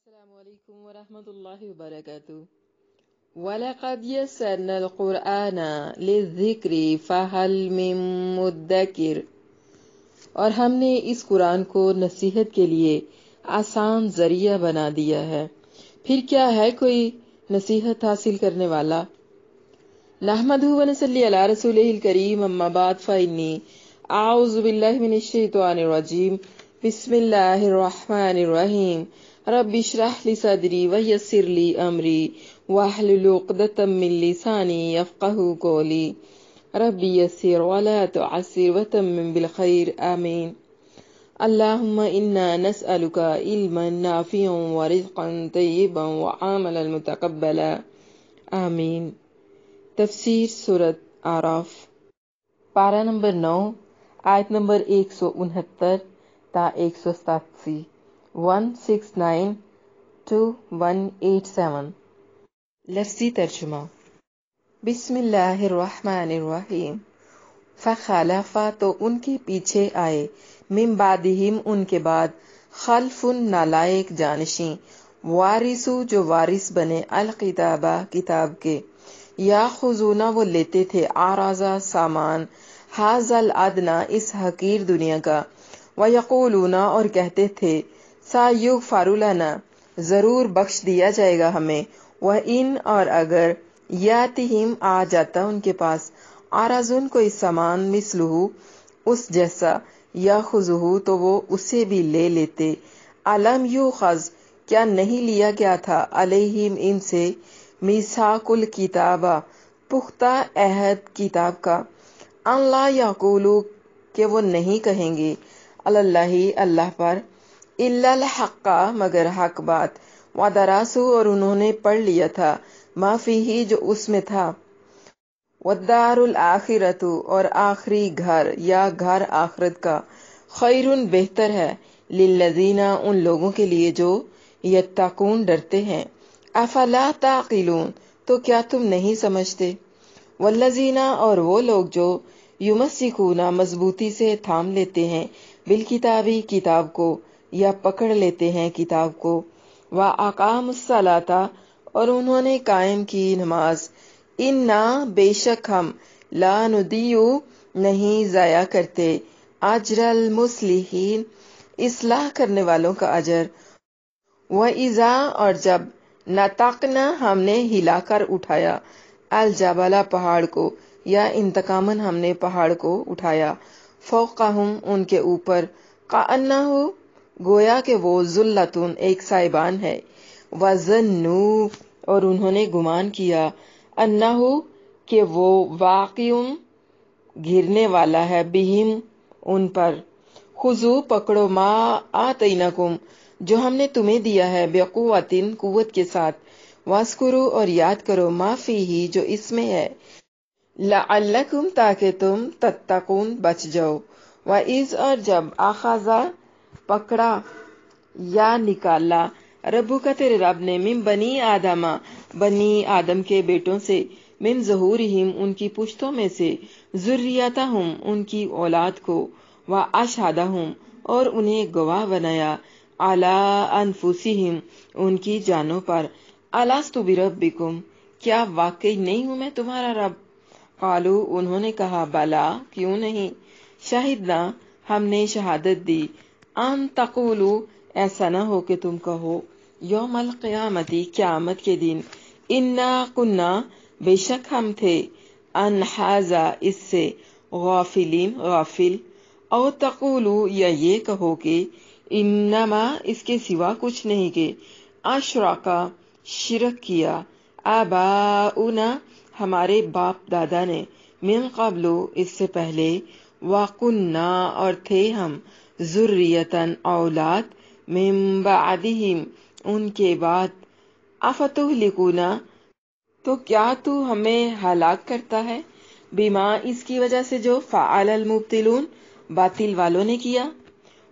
السلام علیکم ورحمۃ اللہ وبرکاتہ۔ وَلَقَدْ يَسَّرْنَا الْقُرْآنَ لِلذِّكْرِ فَهَلْ مِن مُّدَّكِرٍ، اور ہم نے اس قرآن کو نصیحت کے لیے آسان ذریعہ بنا دیا ہے، پھر کیا ہے کوئی نصیحت حاصل کرنے والا۔ نحمدہ ونصلی علی رسولہ الکریم، اما بعد فإنی اعوذ باللہ من الشیطان الرجیم، بسم اللہ الرحمن الرحیم۔ رب اشرح لی صدری ویسر لی امری واحلل عقدۃ من لسانی یفقہوا قولی رب یسر ولا تعسر وتمم بالخیر آمین۔ اللہم انا نسألک علما نافعا ورزقا طیبا وعملا متقبلا آمین۔ تفسیر سورۃ اعراف، پارہ نمبر 9، آیت نمبر 169 تا 187، 169 to 187۔ لفظی ترجمہ۔ بسم اللہ الرحمن الرحیم۔ فخلف، تو ان کے پیچھے آئے، من بعدہم، ان کے بعد، خلف، نالائق جانشین، وارثو، جو وارث بنے، الکتابہ، کتاب کے، یاخذون، وہ لیتے تھے، عرض، سامان، ھذا الادنی، اس حقیر دنیا کا، ویقولون، اور کہتے تھے، سیغفر لنا، ضرور بخش دیا جائے گا ہمیں، وَإِنْ، اور اگر، یاتہم، آ جاتا ان کے پاس، عرض، کوئی سامان، مثلہ، اس جیسا، یاخذہ، تو وہ اسے بھی لے لیتے۔ الم یؤخذ، کیا نہیں لیا گیا تھا، علیہم، ان سے، میثاق الکتاب، پختہ عہد کتاب کا، ان لا یقولوا، کہ وہ نہیں کہیں گے، علی اللہ، اللہ پر، الا الحق، مگر حق بات، ودراسوا، اور انہوں نے پڑھ لیا تھا، ما فیہ، جو اس میں تھا، والدار الآخرۃ، اور آخری گھر یا گھر آخرت کا، خیر، بہتر ہے، للذین، ان لوگوں کے لیے جو یتقون، ڈرتے ہیں، افلا تعقلون، تو کیا تم نہیں سمجھتے، والذین، اور وہ لوگ جو یمسکون، مضبوطی سے تھام لیتے ہیں، بالکتابی، کتاب کو، یا پکڑ لیتے ہیں کتاب کو، واقاموا الصلاۃ، اور انہوں نے قائم کی نماز، انا، بے شک ہم، لا نضیع، نہیں ضائع کرتے، اجر المصلحین، اصلاح کرنے والوں کا اجر، وَإِذَا، اور جب، نَطَقْنَا، ہم نے ہلا کر اٹھایا، الجبل، پہاڑ کو، یا انتقاماً ہم نے پہاڑ کو اٹھایا، فوقہم، ان کے اوپر، کأنہ، گویا کہ وہ، ذلۃ، ایک سائبان ہے، وظنوا، اور انہوں نے گمان کیا، انہ، کہ وہ، واقع، گرنے والا ہے، بہم، ان پر، خذوا، پکڑو، ما آتیناکم، جو ہم نے تمہیں دیا ہے، بقوۃ، قوت کے ساتھ، واذکروا، اور یاد کرو، ما فیہ، جو اس میں ہے، لعلکم، تاکہ تم، تتقون، بچ جاؤ، وَإِذْ، اور جب، اخذ، پکڑا یا نکالا، ربک، تیرے رب نے، من بنی آدم، بنی آدم کے بیٹوں سے، من ظہورہم، ان کی پشتوں میں سے، ذریتہم، ان کی اولاد کو، واشہدہم، اور انہیں گواہ بنایا، علی انفسہم، ان کی جانوں پر، الست بربکم، کیا واقعی نہیں ہوں میں تمہارا رب، قالوا، انہوں نے کہا، بلا، کیوں نہیں، شہدنا، ہم نے شہادت دی، ان تقولوا، ایسا نہ ہو کہ تم کہو، یوم القیامت، قیامت کے دن، انا کنا، بے شک ہم تھے، ان ھذا، اس سے، غافلین، غافل، او تقولوا، یا یہ کہو کہ، انما، اس کے سوا کچھ نہیں کہ، اشرکا، شرک کیا، آباؤنا، ہمارے باپ دادا نے، من قبل، اس سے پہلے، وَكُنَّا، اور تھے ہم، ذُرِّيَّةً، اولاد، من بعدہم، ان کے بعد، افتہلکونا، تو کیا تو ہمیں ہلاک کرتا ہے، بما، اس کی وجہ سے جو، فعل المبطلون، باطل والوں نے کیا،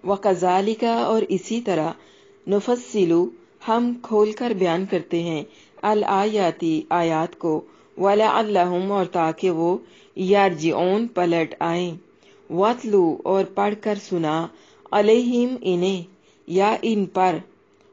وَكَذَلِكَ، اور اسی طرح، نفصل، ہم کھول کر بیان کرتے ہیں، الآیات، آیات کو، وَلَعَلَّهُمْ، اور تاکہ وہ، یرجعون، پلٹ آئیں، وَاتْلُو، اور پڑھ کر سنا، علیہم، انہیں، یا ان پر،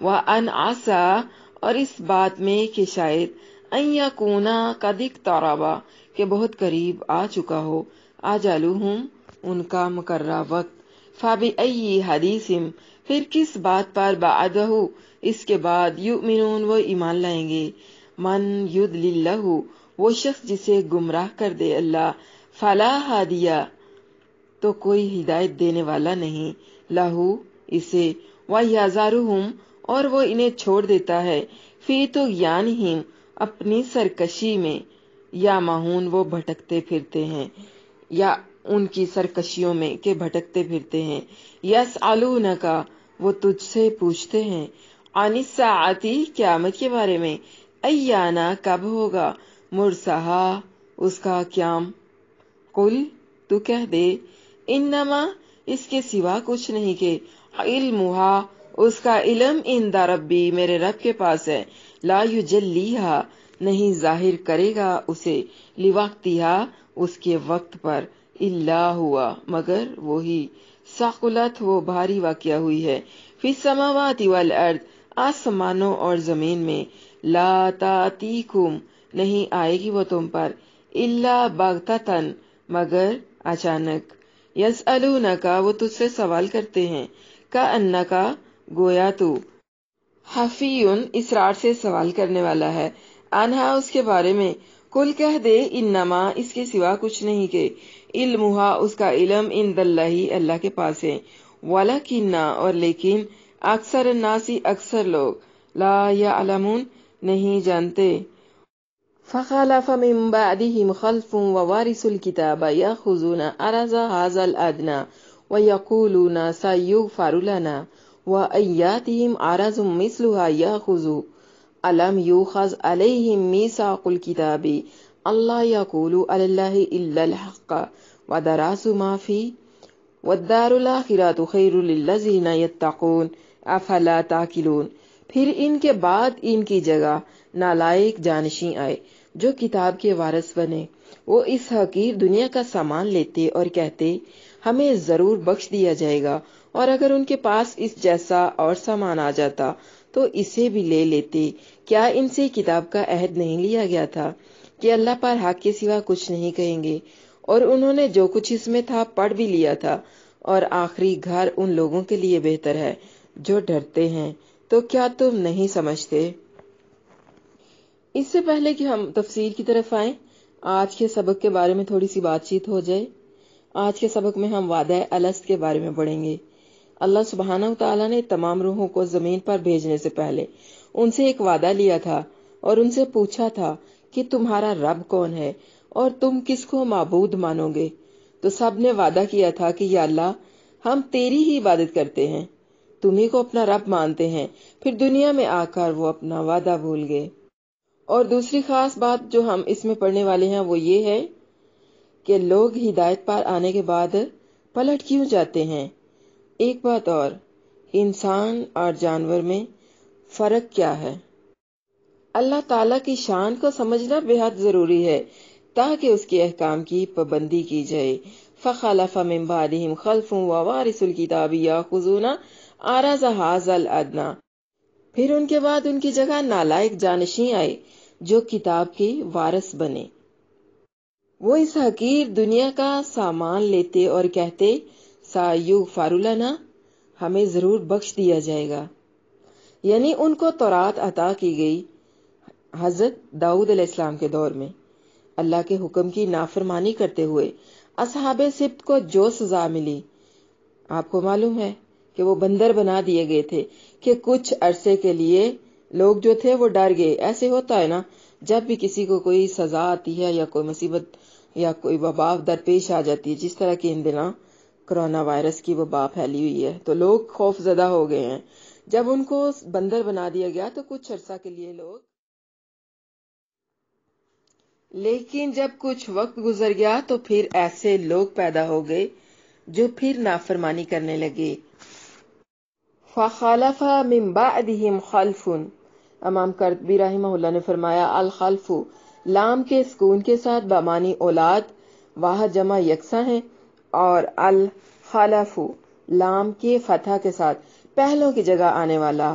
وَأَنْ عَسَى اور اس بات میں کہ شاید ان یکونا قد اقتربا کہ بہت قریب آ چکا ہو اجلہم ان کا مقررہ وقت فَبِأَيِّ حَدِیثٍ پھر کس بات پر بعدہ اس کے بعد یؤمنون وہ ایمان لائیں گے من یضلل اللہ وہ شخص جسے گمراہ کر دے اللہ فلا ہادی تو کوئی ہدایت دینے والا نہیں لہو اسے وَيَذَرُهُمْ اور وہ انہیں چھوڑ دیتا ہے فی طغیانہم اپنی سرکشی میں یا مہون وہ بھٹکتے پھرتے ہیں یا ان کی سرکشیوں میں کہ بھٹکتے پھرتے ہیں یسألونک وہ تجھ سے پوچھتے ہیں عن الساعۃ قیامت کے بارے میں ایانا کب ہوگا مرساہا اس کا قیام قل تو کہہ دے انما اس کے سوا کچھ نہیں کہ علمہا اس کا علم عند ربی میرے رب کے پاس ہے لا یجلیہا نہیں ظاہر کرے گا اسے لوقتہا اس کے وقت پر الا ہوا مگر وہی ثقلت وہ بھاری واقع ہوئی ہے فی السماوات والارض آسمانوں اور زمین میں لا تاتیکم نہیں آئے گی وہ تم پر الا بغتتن مگر اچانک یسألونک وہ تجھ سے سوال کرتے ہیں کأنک گویا تو حفیٌ اصرار سے سوال کرنے والا ہے انہا اس کے بارے میں کل کہہ دے انما اس کے سوا کچھ نہیں کہ علمہا اس کا علم عند اللہ اللہ کے پاس ہے ولکن اور لیکن اکثر الناس اکثر لوگ لا یعلمون نہیں جانتے فخلف من بعدهم خلف ووارثوا الكتاب يأخذون عرض هذا الأدنى ويقولون سيغفر لنا وإن يأتهم عرض مثلها يأخذوا ألم يؤخذ عليهم ميثاق الكتاب ألا يقولوا على الله إلا الحق ودرسوا ما فيه والدار الآخرة خير للذين يتقون أفلا تعقلون پھر ان کے بعد ان کی جگہ نالائق جانشین آئے جو کتاب کے وارث بنے وہ اس حقیر دنیا کا سامان لیتے اور کہتے ہمیں ضرور بخش دیا جائے گا اور اگر ان کے پاس اس جیسا اور سامان آ جاتا تو اسے بھی لے لیتے کیا ان سے کتاب کا عہد نہیں لیا گیا تھا کہ اللہ پر حق کے سوا کچھ نہیں کہیں گے اور انہوں نے جو کچھ اس میں تھا پڑھ بھی لیا تھا اور آخری گھر ان لوگوں کے لیے بہتر ہے جو ڈرتے ہیں تو کیا تم نہیں سمجھتے اس سے پہلے کہ ہم تفسیر کی طرف آئیں آج کے سبق کے بارے میں تھوڑی سی بات چیت ہو جائے آج کے سبق میں ہم وعدہ الست کے بارے میں پڑھیں گے اللہ سبحانہ وتعالی نے تمام روحوں کو زمین پر بھیجنے سے پہلے ان سے ایک وعدہ لیا تھا اور ان سے پوچھا تھا کہ تمہارا رب کون ہے اور تم کس کو معبود مانو گے تو سب نے وعدہ کیا تھا کہ یا اللہ ہم تیری ہی عبادت کرتے ہیں تمہیں کو اپنا رب مانتے ہیں پھر دنیا میں آ کر وہ اپنا وعدہ بھول گئے اور دوسری خاص بات جو ہم اس میں پڑھنے والے ہیں وہ یہ ہے کہ لوگ ہدایت پر آنے کے بعد پلٹ کیوں جاتے ہیں ایک بات اور انسان اور جانور میں فرق کیا ہے اللہ تعالیٰ کی شان کو سمجھنا بے حد ضروری ہے تاکہ اس کے احکام کی پابندی کی جائے فخلف من بعدهم خلف ووارثوا الكتاب يأخذون عرض هذا الأدنى پھر ان کے بعد ان کی جگہ نالائق جانشین آئے جو کتاب کے وارث بنے وہ اس حقیر دنیا کا سامان لیتے اور کہتے سایغفر لنا ہمیں ضرور بخش دیا جائے گا یعنی ان کو تورات عطا کی گئی حضرت داؤد علیہ السلام کے دور میں اللہ کے حکم کی نافرمانی کرتے ہوئے اصحاب سبت کو جو سزا ملی آپ کو معلوم ہے کہ وہ بندر بنا دیے گئے تھے کہ کچھ عرصے کے لیے لوگ جو تھے وہ ڈر گئے ایسے ہوتا ہے نا جب بھی کسی کو کوئی سزا آتی ہے یا کوئی مصیبت یا کوئی وبا درپیش آ جاتی ہے جس طرح کہ ان دنوں کرونا وائرس کی وبا پھیلی ہوئی ہے تو لوگ خوف زدہ ہو گئے ہیں جب ان کو بندر بنا دیا گیا تو کچھ عرصہ کے لیے لوگ لیکن جب کچھ وقت گزر گیا تو پھر ایسے لوگ پیدا ہو گئے جو پھر نافرمانی کرنے لگے فخلف من بعدهم خلف امام قرطبی رحمہ اللہ نے فرمایا الخلف لام کے سکون کے ساتھ بمانی اولاد واحد جمع یکساں ہیں اور الخلف لام کے فتح کے ساتھ پہلوں کی جگہ آنے والا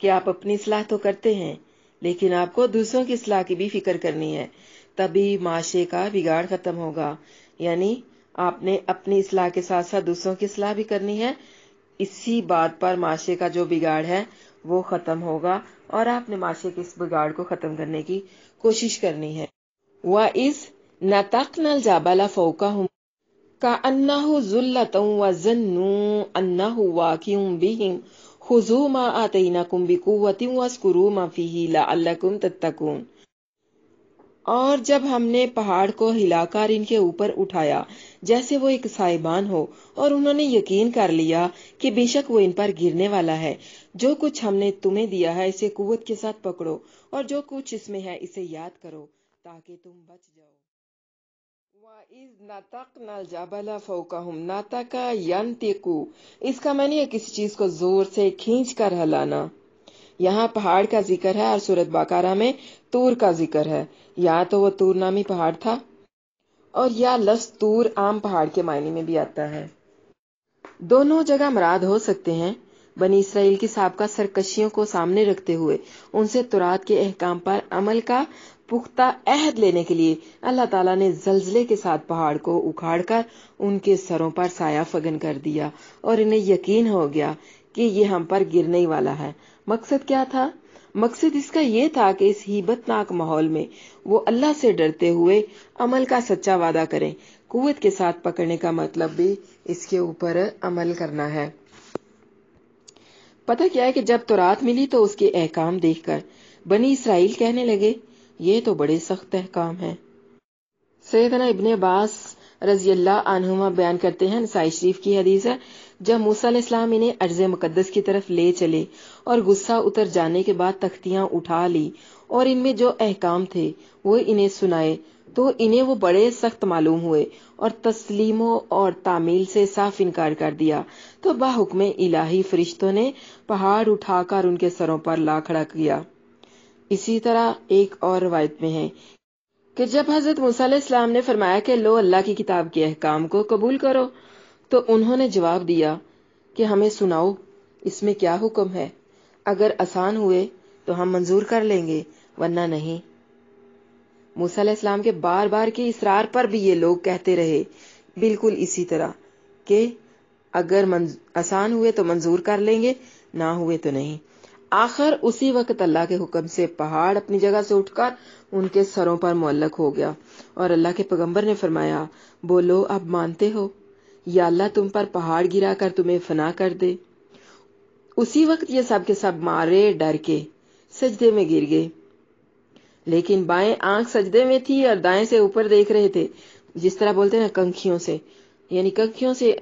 کہ آپ اپنی اصلاح تو کرتے ہیں لیکن آپ کو دوسروں کی اصلاح کی بھی فکر کرنی ہے، تبھی معاشرے کا بگاڑ ختم ہوگا۔ یعنی آپ نے اپنی اصلاح کے ساتھ ساتھ دوسروں کی اصلاح بھی کرنی ہے، اسی بات پر معاشرے کا جو بگاڑ ہے وہ ختم ہوگا اور آپ نے معاشرے کے اس بگاڑ کو ختم کرنے کی کوشش کرنی ہے۔ وَإِذْ نَتَقْنَا الْجَبَلَ فَوْقَهُمْ كَأَنَّهُ ظُلَّةٌ وَظَنُّوا أَنَّهُ وَاقِعٌ بِهِمْ خُذُوا مَا آتَيْنَاكُمْ بِقُوَّةٍ وَاذْكُرُوا مَا فِيهِ لَعَلَّكُمْ تَتَّقُونَ۔ اور جب ہم نے پہاڑ کو ہلا کر ان کے اوپر اٹھایا جیسے وہ ایک سائبان ہو، اور انہوں نے یقین کر لیا کہ بے شک وہ ان پر گرنے والا ہے، جو کچھ ہم نے تمہیں دیا ہے اسے قوت کے ساتھ پکڑو اور جو کچھ اس میں ہے اسے یاد کرو تاکہ تم بچ جاؤ۔ وَإِذْ نَتَقْنَا الْجَبَلَ فَوْقَهُمْ نَتَقَ يَنْتِقُ، اس کا معنی ہے کسی چیز کو زور سے کھینچ کر ہلانا۔ یہاں پہاڑ کا ذکر ہے اور سورۃ بقرہ میں طور کا ذکر ہے۔ یا تو وہ طور نامی پہاڑ تھا اور یا لفظ طور عام پہاڑ کے معنی میں بھی آتا ہے، دونوں جگہ مراد ہو سکتے ہیں۔ بنی اسرائیل کی سابقہ سرکشیوں کو سامنے رکھتے ہوئے ان سے تورات کے احکام پر عمل کا پختہ عہد لینے کے لیے اللہ تعالیٰ نے زلزلے کے ساتھ پہاڑ کو اکھاڑ کر ان کے سروں پر سایہ فگن کر دیا اور انہیں یقین ہو گیا کہ یہ ہم پر گرنے ہی والا ہے۔ مقصد کیا تھا؟ مقصد اس کا یہ تھا کہ اس ہیبت ناک ماحول میں وہ اللہ سے ڈرتے ہوئے عمل کا سچا وعدہ کریں۔ قوت کے ساتھ پکڑنے کا مطلب بھی اس کے اوپر عمل کرنا ہے۔ پتہ کیا ہے کہ جب تورات ملی تو اس کے احکام دیکھ کر بنی اسرائیل کہنے لگے یہ تو بڑے سخت احکام ہیں۔ سیدنا ابن عباس رضی اللہ عنہما بیان کرتے ہیں، نسائی شریف کی حدیث ہے، جب موسیٰ علیہ السلام انہیں ارض مقدس کی طرف لے چلے اور غصہ اتر جانے کے بعد تختیاں اٹھا لی اور ان میں جو احکام تھے وہ انہیں سنائے تو انہیں وہ بڑے سخت معلوم ہوئے اور تسلیم اور تعمیل سے صاف انکار کر دیا، تو بحکم الہی فرشتوں نے پہاڑ اٹھا کر ان کے سروں پر لا کھڑا کیا۔ اسی طرح ایک اور روایت میں ہے کہ جب حضرت موسیٰ علیہ السلام نے فرمایا کہ لو اللہ کی کتاب کے احکام کو قبول کرو، تو انہوں نے جواب دیا کہ ہمیں سناؤ اس میں کیا حکم ہے، اگر آسان ہوئے تو ہم منظور کر لیں گے ورنہ نہیں۔ موسیٰ علیہ السلام کے بار بار کے اصرار پر بھی یہ لوگ کہتے رہے بالکل اسی طرح کہ اگر آسان ہوئے تو منظور کر لیں گے، نہ ہوئے تو نہیں۔ آخر اسی وقت اللہ کے حکم سے پہاڑ اپنی جگہ سے اٹھ کر ان کے سروں پر معلق ہو گیا اور اللہ کے پیغمبر نے فرمایا بولو اب مانتے ہو یا اللہ تم پر پہاڑ گرا کر تمہیں فنا کر دے۔ اسی وقت یہ سب کے سب مارے ڈر کے سجدے میں گر گئے، لیکن بائیں آنکھ سجدے میں تھی اور دائیں سے اوپر دیکھ رہے تھے، جس طرح بولتے ہیں نا کنکھیوں سے، یعنی کنکھیوں سے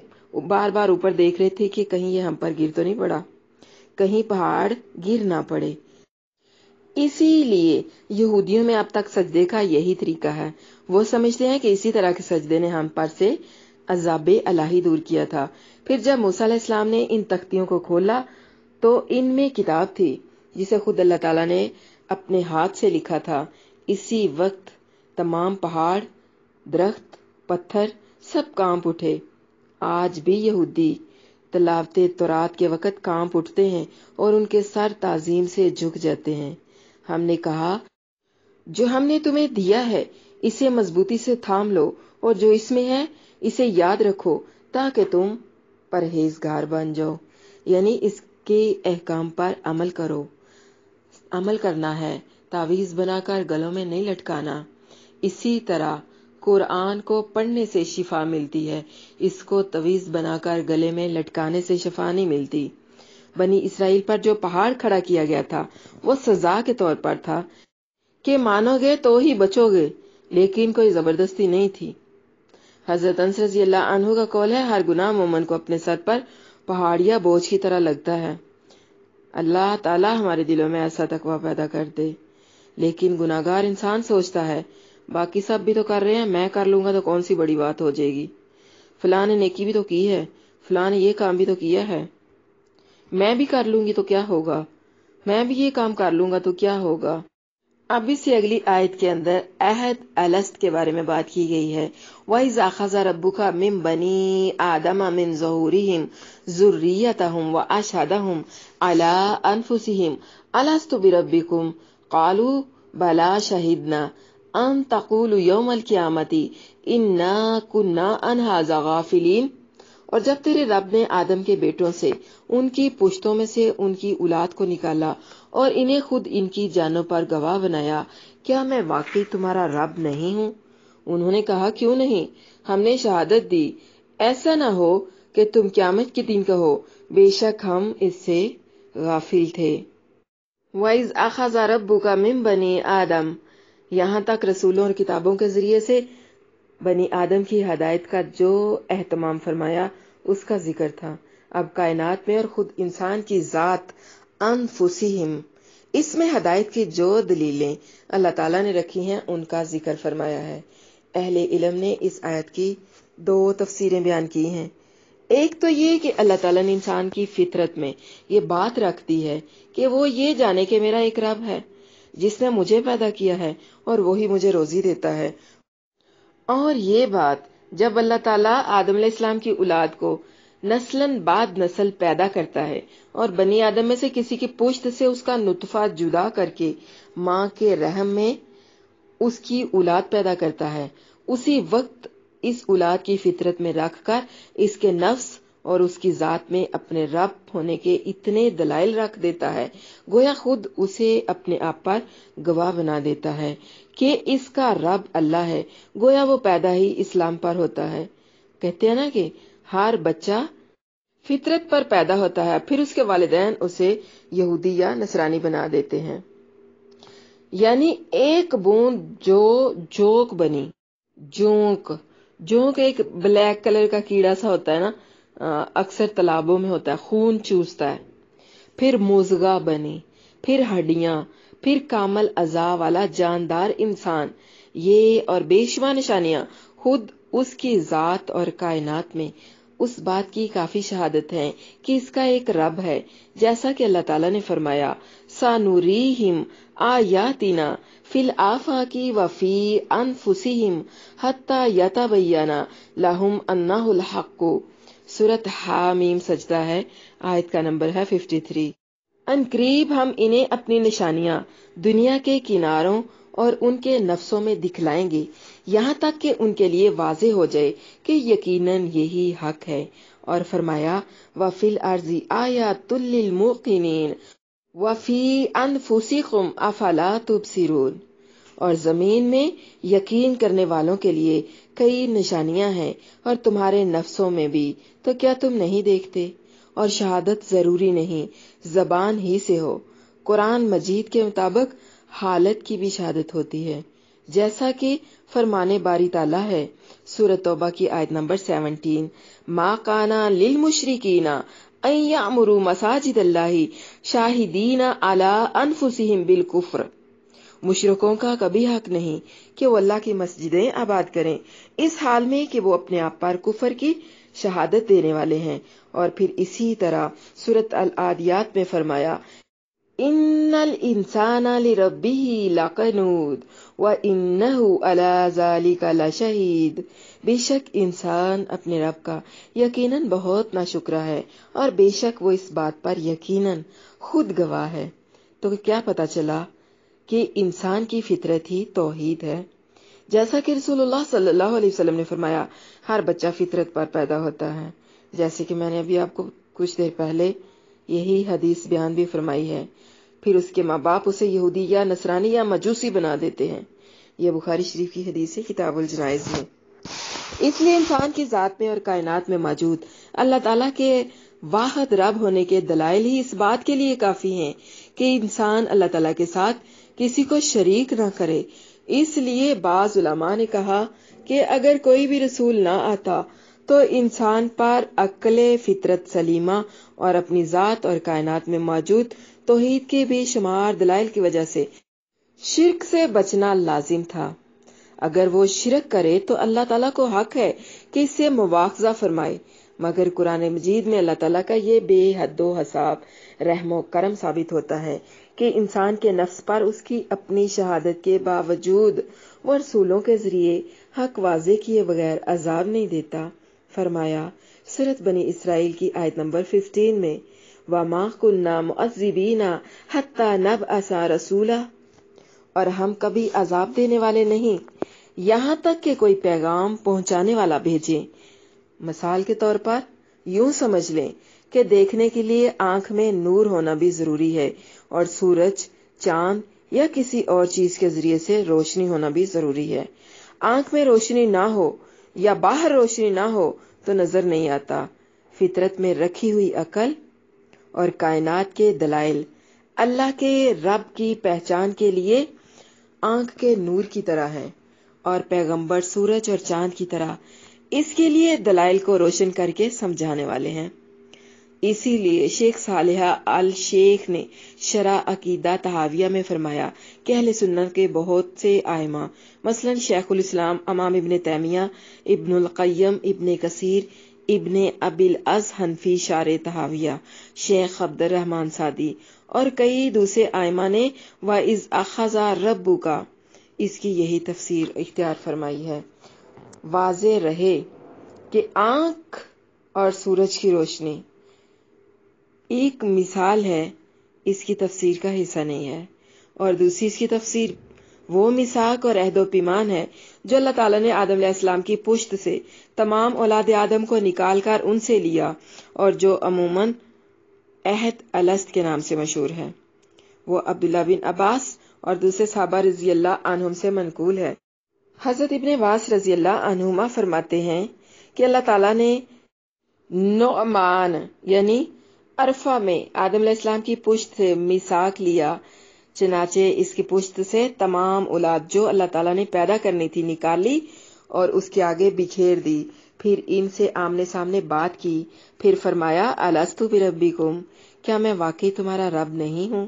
بار بار اوپر دیکھ رہے تھے کہ کہیں یہ ہم پر گر تو نہیں پڑا، کہیں پہاڑ گر نہ پڑے۔ اسی لیے یہودیوں میں اب تک سجدے کا یہی طریقہ ہے، وہ سمجھتے ہیں کہ اسی طرح کے سجدے نے ہم پر سے عذاب الہی دور کیا تھا۔ پھر جب موسیٰ علیہ السلام نے ان تختیوں کو کھولا تو ان میں کتاب تھی جسے خود اللہ تعالیٰ نے اپنے ہاتھ سے لکھا تھا۔ اسی وقت تمام پہاڑ، درخت، پتھر سب کانپ اٹھے۔ آج بھی یہودی تلاوت تورات کے وقت کانپ اٹھتے ہیں اور ان کے سر تعظیم سے جھک جاتے ہیں۔ ہم نے کہا جو ہم نے تمہیں دیا ہے اسے مضبوطی سے تھام لو اور جو اس میں ہے اسے یاد رکھو تاکہ تم پرہیزگار بن جاؤ، یعنی اس کے احکام پر عمل کرو۔ عمل کرنا ہے، تعویذ بنا کر گلوں میں نہیں لٹکانا۔ اسی طرح قرآن کو پڑھنے سے شفا ملتی ہے، اس کو تعویذ بنا کر گلے میں لٹکانے سے شفا نہیں ملتی۔ بنی اسرائیل پر جو پہاڑ کھڑا کیا گیا تھا وہ سزا کے طور پر تھا کہ مانو گے تو ہی بچو گے، لیکن کوئی زبردستی نہیں تھی۔ حضرت انس رضی اللہ عنہ کا قول ہے ہر گناہ مومن کو اپنے سر پر پہاڑ یا بوجھ کی طرح لگتا ہے۔ اللہ تعالی ہمارے دلوں میں ایسا تقوی پیدا کر دے، لیکن گناہگار انسان سوچتا ہے باقی سب بھی تو کر رہے ہیں، میں کر لوں گا تو کون سی بڑی بات ہو جائے گی، فلاں نے نیکی بھی تو کی ہے، فلاں نے یہ کام بھی تو کیا ہے، میں بھی کر لوں گی تو کیا ہوگا، میں بھی یہ کام کر لوں گا تو کیا ہوگا۔ اب اس سے اگلی آیت کے اندر عہد الست کے بارے میں بات کی گئی ہے. وَإِذْ أَخَذَ رَبُّكَ مِن بَنِي آدَمَ مِن ظُهُورِهِمْ ذُرِّيَّتَهُمْ وَأَشْهَدَهُمْ عَلَىٰ أَنفُسِهِمْ أَلَسْتُ بِرَبِّكُمْ قَالُوا بَلَىٰ شَهِدْنَا أَن تَقُولُوا يَوْمَ الْقِيَامَةِ إِنَّا كُنَّا عَنْ هَٰذَا غَافِلِينَ. اور جب تیرے رب نے آدم کے بیٹوں سے ان کی پشتوں میں سے ان کی اولاد کو نکالا اور انہیں خود ان کی جانوں پر گواہ بنایا، کیا میں واقعی تمہارا رب نہیں ہوں؟ انہوں نے کہا، کیوں نہیں، ہم نے شہادت دی. ایسا نہ ہو کہ تم قیامت کے دن کہو بے شک ہم اس سے غافل تھے. وَإِذْ أَخَذَ رَبُّكَ مِن بَنِي آدَمَ، یہاں تک رسولوں اور کتابوں کے ذریعے سے بنی آدم کی ہدایت کا جو اہتمام فرمایا اس کا ذکر تھا. اب کائنات میں اور خود انسان کی ذات انفسہم، اس میں ہدایت کی جو دلیلیں اللہ تعالیٰ نے رکھی ہیں ان کا ذکر فرمایا ہے. اہل علم نے اس آیت کی دو تفسیریں بیان کی ہیں. ایک تو یہ کہ اللہ تعالیٰ نے انسان کی فطرت میں یہ بات رکھ دی ہے کہ وہ یہ جانے کہ میرا ایک رب ہے جس نے مجھے پیدا کیا ہے اور وہی مجھے روزی دیتا ہے. اور یہ بات جب اللہ تعالیٰ آدم علیہ السلام کی اولاد کو نسلاً بعد نسل پیدا کرتا ہے اور بنی آدم میں سے کسی کی پشت سے اس کا نطفہ جدا کر کے ماں کے رحم میں اس کی اولاد پیدا کرتا ہے، اسی وقت اس اولاد کی فطرت میں رکھ کر اس کے نفس اور اس کی ذات میں اپنے رب ہونے کے اتنے دلائل رکھ دیتا ہے، گویا خود اسے اپنے آپ پر گواہ بنا دیتا ہے کہ اس کا رب اللہ ہے، گویا وہ پیدا ہی اسلام پر ہوتا ہے. کہتے ہیں نا کہ ہر بچہ فطرت پر پیدا ہوتا ہے، پھر اس کے والدین اسے یہودی یا نصرانی بنا دیتے ہیں. یعنی ایک بوند جو جوک بنی، جونک ایک بلیک کلر کا کیڑا سا ہوتا ہے نا، اکثر تالابوں میں ہوتا ہے، خون چوستا ہے. پھر مضغہ بنی، پھر ہڈیاں، پھر کامل اعضاء والا جاندار انسان. یہ اور بے شمار نشانیاں خود اس کی ذات اور کائنات میں اس بات کی کافی شہادت ہے کہ اس کا ایک رب ہے، جیسا کہ اللہ تعالیٰ نے فرمایا، سَنُرِيهِمْ آیاتنا فی الآفاق وفی انفسہم حتی یتبین لہم انہ الحق. سورۃ حامیم سجدہ ہے، آیت کا نمبر ہے 53. ان قریب ہم انہیں اپنی نشانیاں دنیا کے کناروں اور ان کے نفسوں میں دکھلائیں گے، یہاں تک کہ ان کے لیے واضح ہو جائے کہ یقیناً یہی حق ہے. اور فرمایا، وَفِي الْأَرْضِ آیَاتٌ لِّلْمُوقِنِينَ وَفِي أَنفُسِكُمْ أَفَلَا تُبْصِرُونَ. اور زمین میں یقین کرنے والوں کے لیے کئی نشانیاں ہیں اور تمہارے نفسوں میں بھی، تو کیا تم نہیں دیکھتے؟ اور شہادت ضروری نہیں زبان ہی سے ہو، قرآن مجید کے مطابق حالت کی بھی شہادت ہوتی ہے، جیسا کہ فرمانے باری تعالیٰ ہے سورۃ توبہ کی آیت نمبر 17، ما کان للمشرکین ان یعمروا مساجد اللہ شاہدین علی انفسہم بالکفر. مشرکوں کا کبھی حق نہیں کہ وہ اللہ کی مسجدیں آباد کریں اس حال میں کہ وہ اپنے آپ پر کفر کی شہادت دینے والے ہیں. اور پھر اسی طرح سورۃ العادیات میں فرمایا، ان الانسان لربہ لقنود وانہ علی ذلک لشہید. بے شک انسان اپنے رب کا یقیناً بہت ناشکرا ہے اور بے شک وہ اس بات پر یقیناً خود گواہ ہے. تو کیا پتا چلا کہ انسان کی فطرت ہی توحید ہے، جیسا کہ رسول اللہ صلی اللہ علیہ وسلم نے فرمایا، ہر بچہ فطرت پر پیدا ہوتا ہے. جیسے کہ میں نے ابھی آپ کو کچھ دیر پہلے یہی حدیث بیان بھی فرمائی ہے. پھر اس کے ماں باپ اسے یہودی یا نصرانی یا مجوسی بنا دیتے ہیں. یہ بخاری شریف کی حدیث ہے کتاب الجنائز میں. اس لیے انسان کی ذات میں اور کائنات میں موجود اللہ تعالیٰ کے واحد رب ہونے کے دلائل ہی اس بات کے لیے کافی ہیں کہ انسان اللہ تعالیٰ کے ساتھ کسی کو شریک نہ کرے. اس لیے بعض علماء نے کہا کہ اگر کوئی بھی رسول نہ آتا تو انسان پر عقل فطرت سلیمہ اور اپنی ذات اور کائنات میں موجود توحید کے بے شمار دلائل کی وجہ سے شرک سے بچنا لازم تھا. اگر وہ شرک کرے تو اللہ تعالیٰ کو حق ہے کہ اس سے مواخذہ فرمائے، مگر قرآن مجید میں اللہ تعالیٰ کا یہ بے حد و حساب رحم و کرم ثابت ہوتا ہے کہ انسان کے نفس پر اس کی اپنی شہادت کے باوجود وہ رسولوں کے ذریعے حق واضح کیے بغیر عذاب نہیں دیتا۔ فرمایا سورۃ بنی اسرائیل کی آیت نمبر 15 میں وَمَا كُنَّا مُعَذِّبِينَ حَتَّى نَبْعَثَ رَسُولًا، اور ہم کبھی عذاب دینے والے نہیں یہاں تک کہ کوئی پیغام پہنچانے والا بھیجیں۔ مثال کے طور پر یوں سمجھ لیں کہ دیکھنے کے لیے آنکھ میں نور ہونا بھی ضروری ہے، اور سورج، چاند یا کسی اور چیز کے ذریعے سے روشنی ہونا بھی ضروری ہے۔ آنکھ میں روشنی نہ ہو یا باہر روشنی نہ ہو تو نظر نہیں آتا۔ فطرت میں رکھی ہوئی عقل اور کائنات کے دلائل اللہ کے رب کی پہچان کے لیے آنکھ کے نور کی طرح ہے، اور پیغمبر سورج اور چاند کی طرح اس کے لیے دلائل کو روشن کر کے سمجھانے والے ہیں۔ اسی لیے شیخ صالح آل شیخ نے شرح عقیدہ طحاویہ میں فرمایا کہ اہل سنت کے بہت سے ائمہ مثلا شیخ الاسلام امام ابن تیمیہ، ابن القیم، ابن کثیر، ابن ابی العز حنفی شارح طحاویہ، شیخ عبد الرحمن سعدی اور کئی دوسرے ائمہ نے وَإِذْ أَخَذَ رَبُّكَ اس کی یہی تفسیر اختیار فرمائی ہے۔ واضح رہے کہ آنکھ اور سورج کی روشنی ایک مثال ہے، اس کی تفسیر کا حصہ نہیں ہے، اور دوسری اس کی تفسیر وہ میثاق اور عہد و پیمان ہے جو اللہ تعالیٰ نے آدم علیہ السلام کی پشت سے تمام اولاد آدم کو نکال کر ان سے لیا، اور جو عموماً عہد الست کے نام سے مشہور ہے۔ وہ عبداللہ بن عباس اور دوسرے صحابہ رضی اللہ عنہم سے منقول ہے۔ حضرت ابن عباس رضی اللہ عنہما فرماتے ہیں کہ اللہ تعالیٰ نے نعمان یعنی عرفہ میں آدم علیہ السلام کی پشت سے میثاق لیا، چنانچہ اس کی پشت سے تمام اولاد جو اللہ تعالیٰ نے پیدا کرنی تھی نکال لی اور اس کے آگے بکھیر دی، پھر ان سے آمنے سامنے بات کی، پھر فرمایا الست بربکم، کیا میں واقعی تمہارا رب نہیں ہوں؟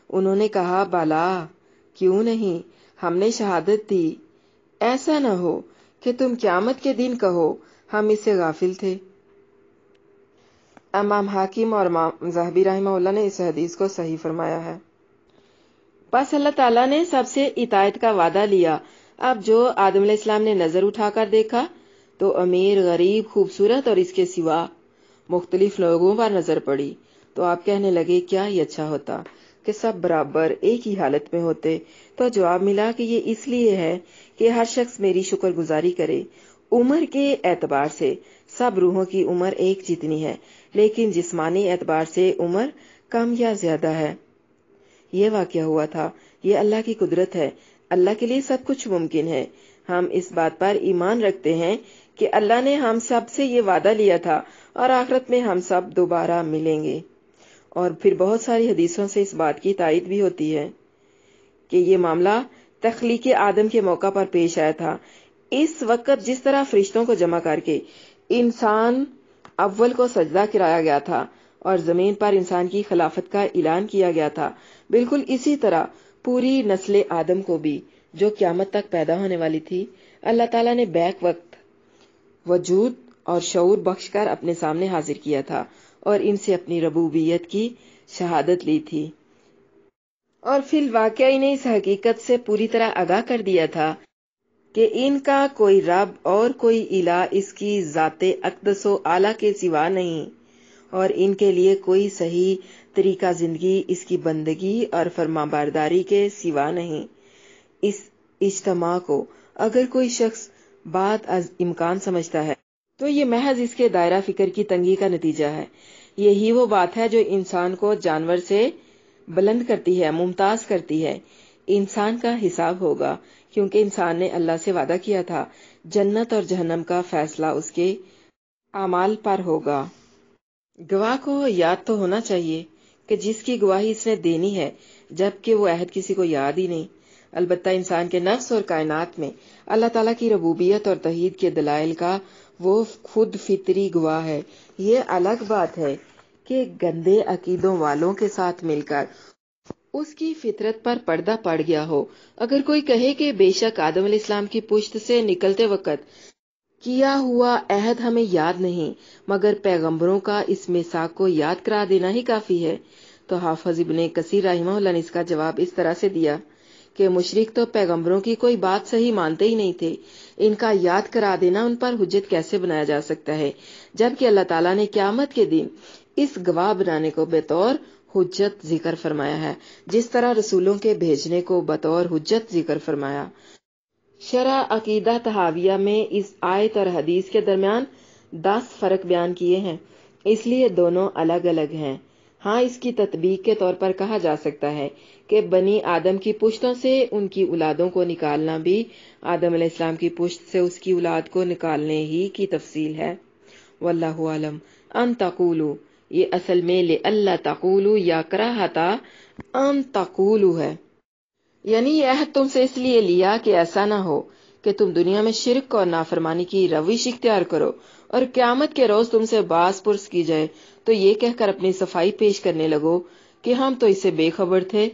انہوں نے کہا بلا، کیوں نہیں، ہم نے شہادت دی، ایسا نہ ہو کہ تم قیامت کے دن کہو ہم اس سے غافل تھے۔ امام حاکم اور امام ذہبی رحمہ اللہ نے اس حدیث کو صحیح فرمایا ہے۔ بس اللہ تعالیٰ نے سب سے اطاعت کا وعدہ لیا۔ اب جو آدم علیہ السلام نے نظر اٹھا کر دیکھا تو امیر، غریب، خوبصورت اور اس کے سوا مختلف لوگوں پر نظر پڑی، تو آپ کہنے لگے کیا ہی اچھا ہوتا کہ سب برابر ایک ہی حالت میں ہوتے۔ تو جواب ملا کہ یہ اس لیے ہے کہ ہر شخص میری شکر گزاری کرے۔ عمر کے اعتبار سے سب روحوں کی عمر ایک جتنی ہے، لیکن جسمانی اعتبار سے عمر کم یا زیادہ ہے۔ یہ واقعہ ہوا تھا، یہ اللہ کی قدرت ہے، اللہ کے لیے سب کچھ ممکن ہے۔ ہم اس بات پر ایمان رکھتے ہیں کہ اللہ نے ہم سب سے یہ وعدہ لیا تھا اور آخرت میں ہم سب دوبارہ ملیں گے، اور پھر بہت ساری حدیثوں سے اس بات کی تائید بھی ہوتی ہے کہ یہ معاملہ تخلیق آدم کے موقع پر پیش آیا تھا۔ اس وقت جس طرح فرشتوں کو جمع کر کے انسان اول کو سجدہ کرایا گیا تھا اور زمین پر انسان کی خلافت کا اعلان کیا گیا تھا، بالکل اسی طرح پوری نسل آدم کو بھی جو قیامت تک پیدا ہونے والی تھی اللہ تعالیٰ نے بیک وقت وجود اور شعور بخش کر اپنے سامنے حاضر کیا تھا اور ان سے اپنی ربوبیت کی شہادت لی تھی، اور فی الواقع انہیں اس حقیقت سے پوری طرح آگاہ کر دیا تھا کہ ان کا کوئی رب اور کوئی الہ اس کی ذات اقدس و اعلیٰ کے سوا نہیں، اور ان کے لیے کوئی صحیح طریقہ زندگی اس کی بندگی اور فرمانبرداری کے سوا نہیں۔ اس اجتماع کو اگر کوئی شخص بات از امکان سمجھتا ہے تو یہ محض اس کے دائرہ فکر کی تنگی کا نتیجہ ہے۔ یہی وہ بات ہے جو انسان کو جانور سے بلند کرتی ہے، ممتاز کرتی ہے۔ انسان کا حساب ہوگا، کیونکہ انسان نے اللہ سے وعدہ کیا تھا جنت اور جہنم کا فیصلہ اس کے اعمال پر ہوگا۔ گواہ کو یاد تو ہونا چاہیے کہ جس کی گواہی اس نے دینی ہے، جبکہ وہ عہد کسی کو یاد ہی نہیں۔ البتہ انسان کے نفس اور کائنات میں اللہ تعالیٰ کی ربوبیت اور توحید کے دلائل کا وہ خود فطری گواہ ہے۔ یہ الگ بات ہے کہ گندے عقیدوں والوں کے ساتھ مل کر اس کی فطرت پر پردہ پڑ گیا ہو۔ اگر کوئی کہے کہ بے شک آدم علیہ السلام کی پشت سے نکلتے وقت کیا ہوا عہد ہمیں یاد نہیں، مگر پیغمبروں کا اس میثاق کو یاد کرا دینا ہی کافی ہے، تو حافظ ابن کثیر رحمہ اللہ نے اس کا جواب اس طرح سے دیا کہ مشرک تو پیغمبروں کی کوئی بات صحیح مانتے ہی نہیں تھے، ان کا یاد کرا دینا ان پر حجت کیسے بنایا جا سکتا ہے، جبکہ اللہ تعالیٰ نے قیامت کے دن اس گواہ بنانے کو بطور حجت ذکر فرمایا ہے، جس طرح رسولوں کے بھیجنے کو بطور حجت ذکر فرمایا۔ شرح عقیدہ طحاویہ میں اس آیت اور حدیث کے درمیان 10 فرق بیان کیے ہیں، اس لیے دونوں الگ الگ ہیں۔ ہاں، اس کی تطبیق کے طور پر کہا جا سکتا ہے کہ بنی آدم کی پشتوں سے ان کی اولادوں کو نکالنا بھی آدم علیہ السلام کی پشت سے اس کی اولاد کو نکالنے ہی کی تفصیل ہے۔ واللہ عالم۔ ان تقولو، یہ اصل میں لِأَلَّا تقولو یا کراہتا ان تقولو ہے، یعنی یہ عہد تم سے اس لیے لیا کہ ایسا نہ ہو کہ تم دنیا میں شرک اور نافرمانی کی روش اختیار کرو اور قیامت کے روز تم سے باز پرس کی جائے تو یہ کہہ کر اپنی صفائی پیش کرنے لگو کہ ہم تو اس سے بے خبر تھے،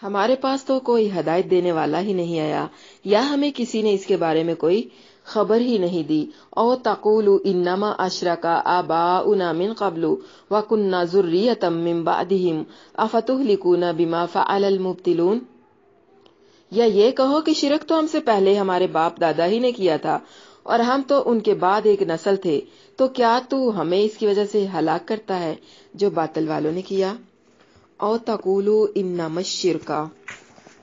ہمارے پاس تو کوئی ہدایت دینے والا ہی نہیں آیا، یا ہمیں کسی نے اس کے بارے میں کوئی خبر ہی نہیں دی۔ او تقولوا انما اشرک آباؤنا من قبل وكنا ذریۃ من بعدهم افتهلكون بما فعل المبطلون، یا یہ کہو کہ شرک تو ہم سے پہلے ہمارے باپ دادا ہی نے کیا تھا اور ہم تو ان کے بعد ایک نسل تھے، تو کیا تو ہمیں اس کی وجہ سے ہلاک کرتا ہے جو باطل والوں نے کیا۔ او تقولوا انما الشرک،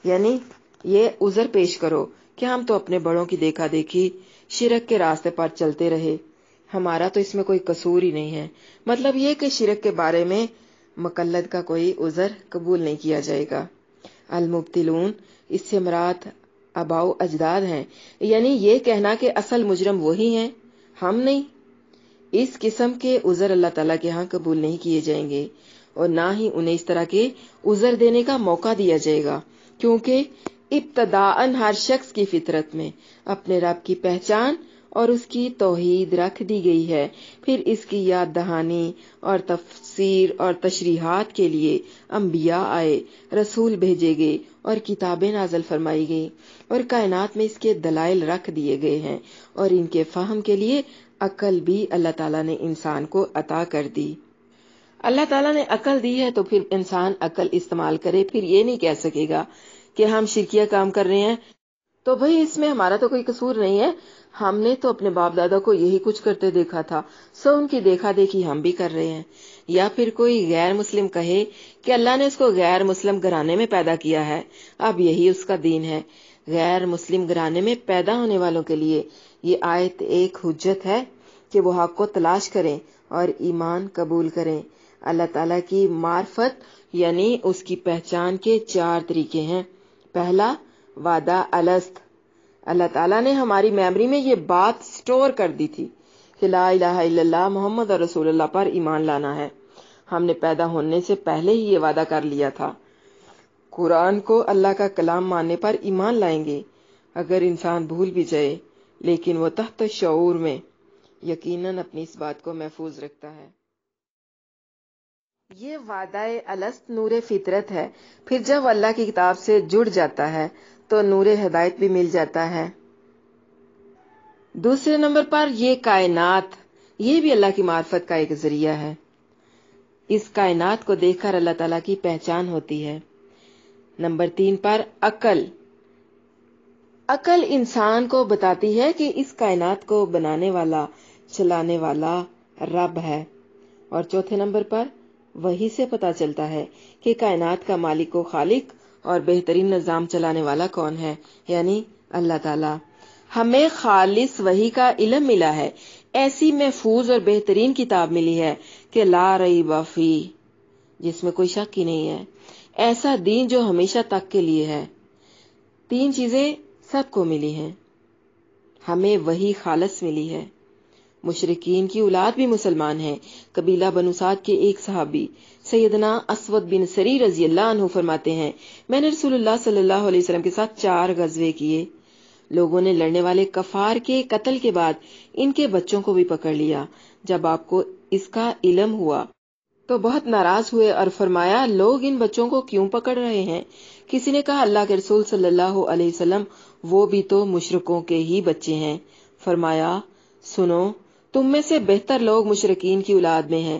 یعنی یہ عذر پیش کرو کہ ہم تو اپنے بڑوں کی دیکھا دیکھی شرک کے راستے پر چلتے رہے، ہمارا تو اس میں کوئی قصور ہی نہیں ہے، مطلب یہ کہ شرک کے بارے میں مقلد کا کوئی عذر قبول نہیں کیا جائے گا۔ المبتلون، اس سے مراد آباؤ اجداد ہیں، یعنی یہ کہنا کہ اصل مجرم وہی ہیں، ہم نہیں۔ اس قسم کے عذر اللہ تعالیٰ کے ہاں قبول نہیں کیے جائیں گے اور نہ ہی انہیں اس طرح کے عذر دینے کا موقع دیا جائے گا، کیونکہ ابتداءً ہر شخص کی فطرت میں اپنے رب کی پہچان اور اس کی توحید رکھ دی گئی ہے، پھر اس کی یاد دہانی اور تفسیر اور تشریحات کے لیے انبیاء آئے، رسول بھیجے گئے اور کتابیں نازل فرمائی گئیں اور کائنات میں اس کے دلائل رکھ دیے گئے ہیں، اور ان کے فہم کے لیے عقل بھی اللہ تعالیٰ نے انسان کو عطا کر دی۔ اللہ تعالیٰ نے عقل دی ہے تو پھر انسان عقل استعمال کرے، پھر یہ نہیں کہہ سکے گا کہ ہم شرکیہ کام کر رہے ہیں تو بھئی اس میں ہمارا تو کوئی قصور نہیں ہے، ہم نے تو اپنے باپ دادا کو یہی کچھ کرتے دیکھا تھا، سو ان کی دیکھا دیکھی ہم بھی کر رہے ہیں۔ یا پھر کوئی غیر مسلم کہے کہ اللہ نے اس کو غیر مسلم گھرانے میں پیدا کیا ہے، اب یہی اس کا دین ہے۔ غیر مسلم گھرانے میں پیدا ہونے والوں کے لیے یہ آیت ایک حجت ہے کہ وہ حق کو تلاش کریں اور ایمان قبول کریں۔ اللہ تعالیٰ کی معرفت یعنی اس کی پہچان کے 4 طریقے ہیں۔ پہلا، وعدہ الست، اللہ تعالیٰ نے ہماری میموری میں یہ بات سٹور کر دی تھی کہ لا الہ الا اللہ محمد رسول اللہ پر ایمان لانا ہے، ہم نے پیدا ہونے سے پہلے ہی یہ وعدہ کر لیا تھا۔ قرآن کو اللہ کا کلام ماننے پر ایمان لائیں گے اگر انسان بھول بھی جائے، لیکن وہ تحت شعور میں یقیناً اپنی اس بات کو محفوظ رکھتا ہے۔ یہ وعدہ الست نور فطرت ہے، پھر جب اللہ کی کتاب سے جڑ جاتا ہے تو نور ہدایت بھی مل جاتا ہے۔ دوسرے نمبر پر یہ کائنات، یہ بھی اللہ کی معرفت کا ایک ذریعہ ہے۔ اس کائنات کو دیکھ کر اللہ تعالیٰ کی پہچان ہوتی ہے۔ نمبر 3 پر عقل، عقل انسان کو بتاتی ہے کہ اس کائنات کو بنانے والا، چلانے والا رب ہے۔ اور چوتھے نمبر پر وہی سے پتا چلتا ہے کہ کائنات کا مالک و خالق اور بہترین نظام چلانے والا کون ہے، یعنی اللہ تعالیٰ۔ ہمیں خالص وحی کا علم ملا ہے، ایسی محفوظ اور بہترین کتاب ملی ہے کہ لا ریب فیہ، جس میں کوئی شک ہی نہیں ہے، ایسا دین جو ہمیشہ تک کے لیے ہے۔ 3 چیزیں سب کو ملی ہیں، ہمیں وحی خالص ملی ہے، مشرکین کی اولاد بھی مسلمان ہیں۔ قبیلہ بنو سعد کے ایک صحابی سیدنا اسود بن سری رضی اللہ عنہ فرماتے ہیں، میں نے رسول اللہ صلی اللہ علیہ وسلم کے ساتھ 4 غزوے کیے، لوگوں نے لڑنے والے کفار کے قتل کے بعد ان کے بچوں کو بھی پکڑ لیا، جب آپ کو اس کا علم ہوا تو بہت ناراض ہوئے اور فرمایا لوگ ان بچوں کو کیوں پکڑ رہے ہیں؟ کسی نے کہا اللہ کے رسول صلی اللہ علیہ وسلم وہ بھی تو مشرکوں کے ہی بچے ہیں۔ فرمایا سنو، تم میں سے بہتر لوگ مشرکین کی اولاد میں ہیں،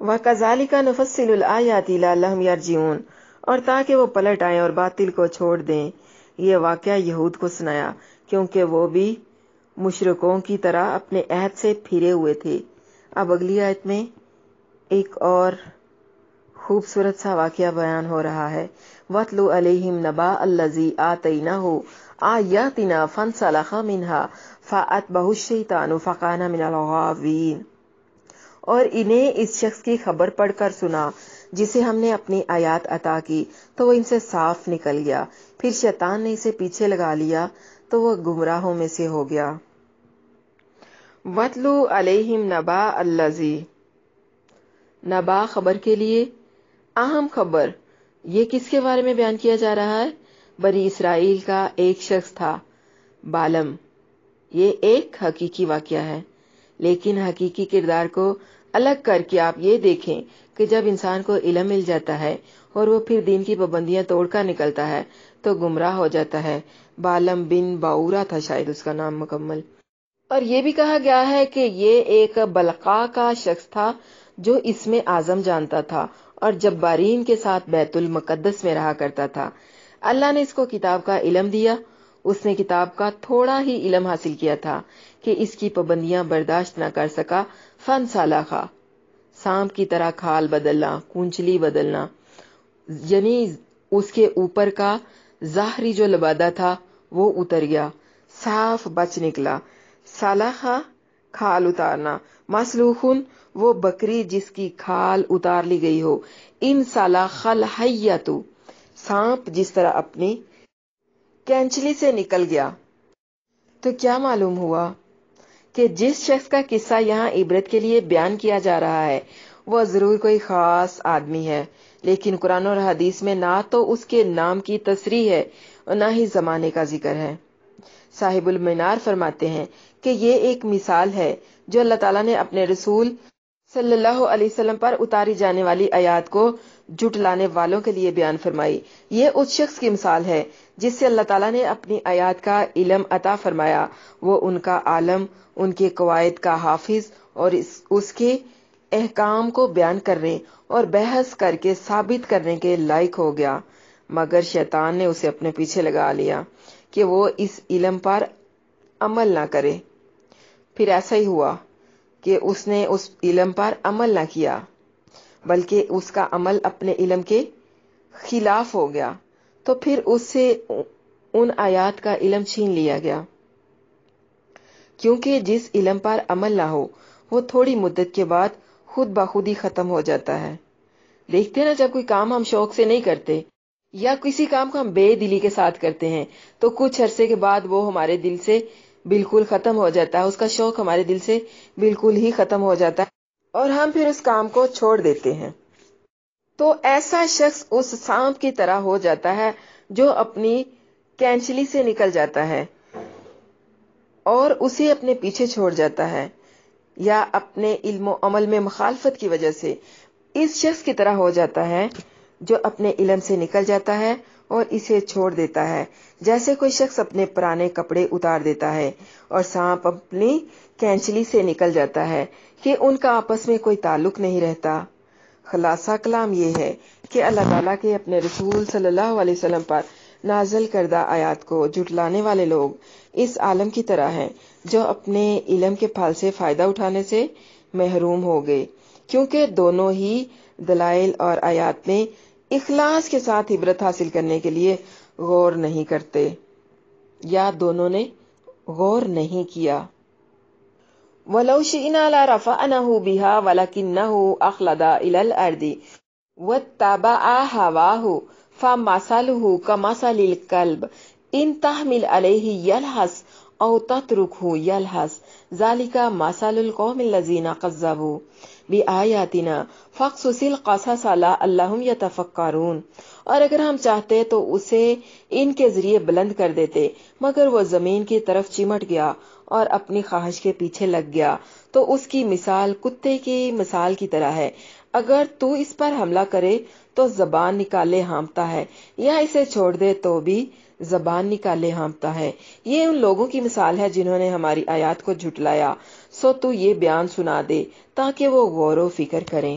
وَكَذَلِكَ نُفَصِّلُ الْآيَاتِ لَعَلَّهُمْ يَرْجِعُونَ، اور تاکہ وہ پلٹ آئیں اور باطل کو چھوڑ دیں۔ یہ واقعہ یہود کو سنایا کیونکہ وہ بھی مشرکوں کی طرح اپنے عہد سے پھرے ہوئے تھے۔ اب اگلی آیت میں ایک اور خوبصورت سا واقعہ بیان ہو رہا ہے۔ وَاتْلُ عَلَيْهِمْ نَبَأَ الَّذِي آتَيْنَاهُ آيَاتِنَا فَانسَلَخَ مِنْهَا فَأَتْبَعَهُ الشَّيْطَانُ فَكَانَ مِنَ الْغَاوِينَ، اور انہیں اس شخص کی خبر پڑھ کر سنا جسے ہم نے اپنی آیات عطا کی تو وہ ان سے صاف نکل گیا، پھر شیطان نے اسے پیچھے لگا لیا تو وہ گمراہوں میں سے ہو گیا۔ وَاتْلُ عَلَيْهِمْ نَبَأَ الَّذِي، نبا خبر کے لیے، اہم خبر، یہ کس کے بارے میں بیان کیا جا رہا ہے؟ بنی اسرائیل کا ایک شخص تھا، بالم۔ یہ ایک حقیقی واقعہ ہے، لیکن حقیقی کردار کو الگ کر کے آپ یہ دیکھیں کہ جب انسان کو علم مل جاتا ہے اور وہ پھر دین کی پابندیاں توڑ کر نکلتا ہے تو گمراہ ہو جاتا ہے۔ بالم بن باورا تھا شاید اس کا نام مکمل، اور یہ بھی کہا گیا ہے کہ یہ ایک بلقا کا شخص تھا جو اس میں اعظم جانتا تھا اور جبارین کے ساتھ بیت المقدس میں رہا کرتا تھا۔ اللہ نے اس کو کتاب کا علم دیا، اس نے کتاب کا تھوڑا ہی علم حاصل کیا تھا کہ اس کی پابندیاں برداشت نہ کر سکا۔ فن سالخا، سانپ کی طرح کھال بدلنا، کونچلی بدلنا، یعنی اس کے اوپر کا ظاہری جو لبادہ تھا وہ اتر گیا، صاف بچ نکلا۔ سالخا، کھال اتارنا، مسلوخن، وہ بکری جس کی کھال اتار لی گئی ہو۔ ان سالخ الحیۃ، سانپ جس طرح اپنی کینچلی سے نکل گیا۔ تو کیا معلوم ہوا کہ جس شخص کا قصہ یہاں عبرت کے لیے بیان کیا جا رہا ہے وہ ضرور کوئی خاص آدمی ہے، لیکن قرآن اور حدیث میں نہ تو اس کے نام کی تصریح ہے اور نہ ہی زمانے کا ذکر ہے۔ صاحب المنار فرماتے ہیں کہ یہ ایک مثال ہے جو اللہ تعالیٰ نے اپنے رسول صلی اللہ علیہ وسلم پر اتاری جانے والی آیات کو جھٹلانے والوں کے لیے بیان فرمائی۔ یہ اس شخص کی مثال ہے جس سے اللہ تعالیٰ نے اپنی آیات کا علم عطا فرمایا، وہ ان کا عالم، ان کے قواعد کا حافظ اور اس کے احکام کو بیان کرنے اور بحث کر کے ثابت کرنے کے لائق ہو گیا، مگر شیطان نے اسے اپنے پیچھے لگا لیا کہ وہ اس علم پر عمل نہ کرے۔ پھر ایسا ہی ہوا کہ اس نے اس علم پر عمل نہ کیا بلکہ اس کا عمل اپنے علم کے خلاف ہو گیا، تو پھر اس سے ان آیات کا علم چھین لیا گیا، کیونکہ جس علم پر عمل نہ ہو وہ تھوڑی مدت کے بعد خود بخود ہی ختم ہو جاتا ہے۔ دیکھتے نا، جب کوئی کام ہم شوق سے نہیں کرتے یا کسی کام کو ہم بے دلی کے ساتھ کرتے ہیں تو کچھ عرصے کے بعد وہ ہمارے دل سے بالکل ختم ہو جاتا ہے، اس کا شوق ہمارے دل سے بالکل ہی ختم ہو جاتا ہے اور ہم پھر اس کام کو چھوڑ دیتے ہیں۔ تو ایسا شخص اس سانپ کی طرح ہو جاتا ہے جو اپنی کینچلی سے نکل جاتا ہے اور اسے اپنے پیچھے چھوڑ جاتا ہے، یا اپنے علم و عمل میں مخالفت کی وجہ سے اس شخص کی طرح ہو جاتا ہے جو اپنے علم سے نکل جاتا ہے اور اسے چھوڑ دیتا ہے، جیسے کوئی شخص اپنے پرانے کپڑے اتار دیتا ہے اور سانپ اپنی کینچلی سے نکل جاتا ہے کہ ان کا آپس میں کوئی تعلق نہیں رہتا۔ خلاصہ کلام یہ ہے کہ اللہ تعالیٰ کے اپنے رسول صلی اللہ علیہ وسلم پر نازل کردہ آیات کو جھٹلانے والے لوگ اس عالم کی طرح ہیں جو اپنے علم کے پھل سے فائدہ اٹھانے سے محروم ہو گئے، کیونکہ دونوں ہی دلائل اور آیات میں اخلاص کے ساتھ عبرت حاصل کرنے کے لیے غور نہیں کرتے، یا دونوں نے غور نہیں کیا۔ وَلَوْ شِئْنَا لَرَفَعْنَاهُ بِهَا وَلَكِنَّهُ أَخْلَدَ إِلَى الْأَرْضِ وَاتَّبَعَ هَوَاهُ فَمَثَلُهُ كَمَثَلِ الْكَلْبِ إِنْ تَحْمِلْ عَلَيْهِ يَلْهَثْ أَوْ تَتْرُكْهُ يَلْهَثْ ذَلِكَ مَثَلُ الْقَوْمِ الَّذِينَ كَذَّبُوا بِآيَاتِنَا فَاقْصُصِ الْقَصَصَ لَعَلَّهُمْ يَتَفَكَّرُونَ، اور اگر ہم چاہتے تو اسے ان کے ذریعے بلند کر دیتے، مگر وہ زمین کی طرف چمٹ گیا اور اپنی خواہش کے پیچھے لگ گیا، تو اس کی مثال کتے کی مثال کی طرح ہے۔ اگر تو اس پر حملہ کرے تو زبان نکالے ہانپتا ہے، یا اسے چھوڑ دے تو بھی زبان نکالے ہانپتا ہے۔ یہ ان لوگوں کی مثال ہے جنہوں نے ہماری آیات کو جھٹلایا، سو تو یہ بیان سنا دے تاکہ وہ غور و فکر کریں۔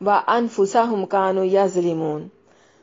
وأنفسهم كانوا يظلمون।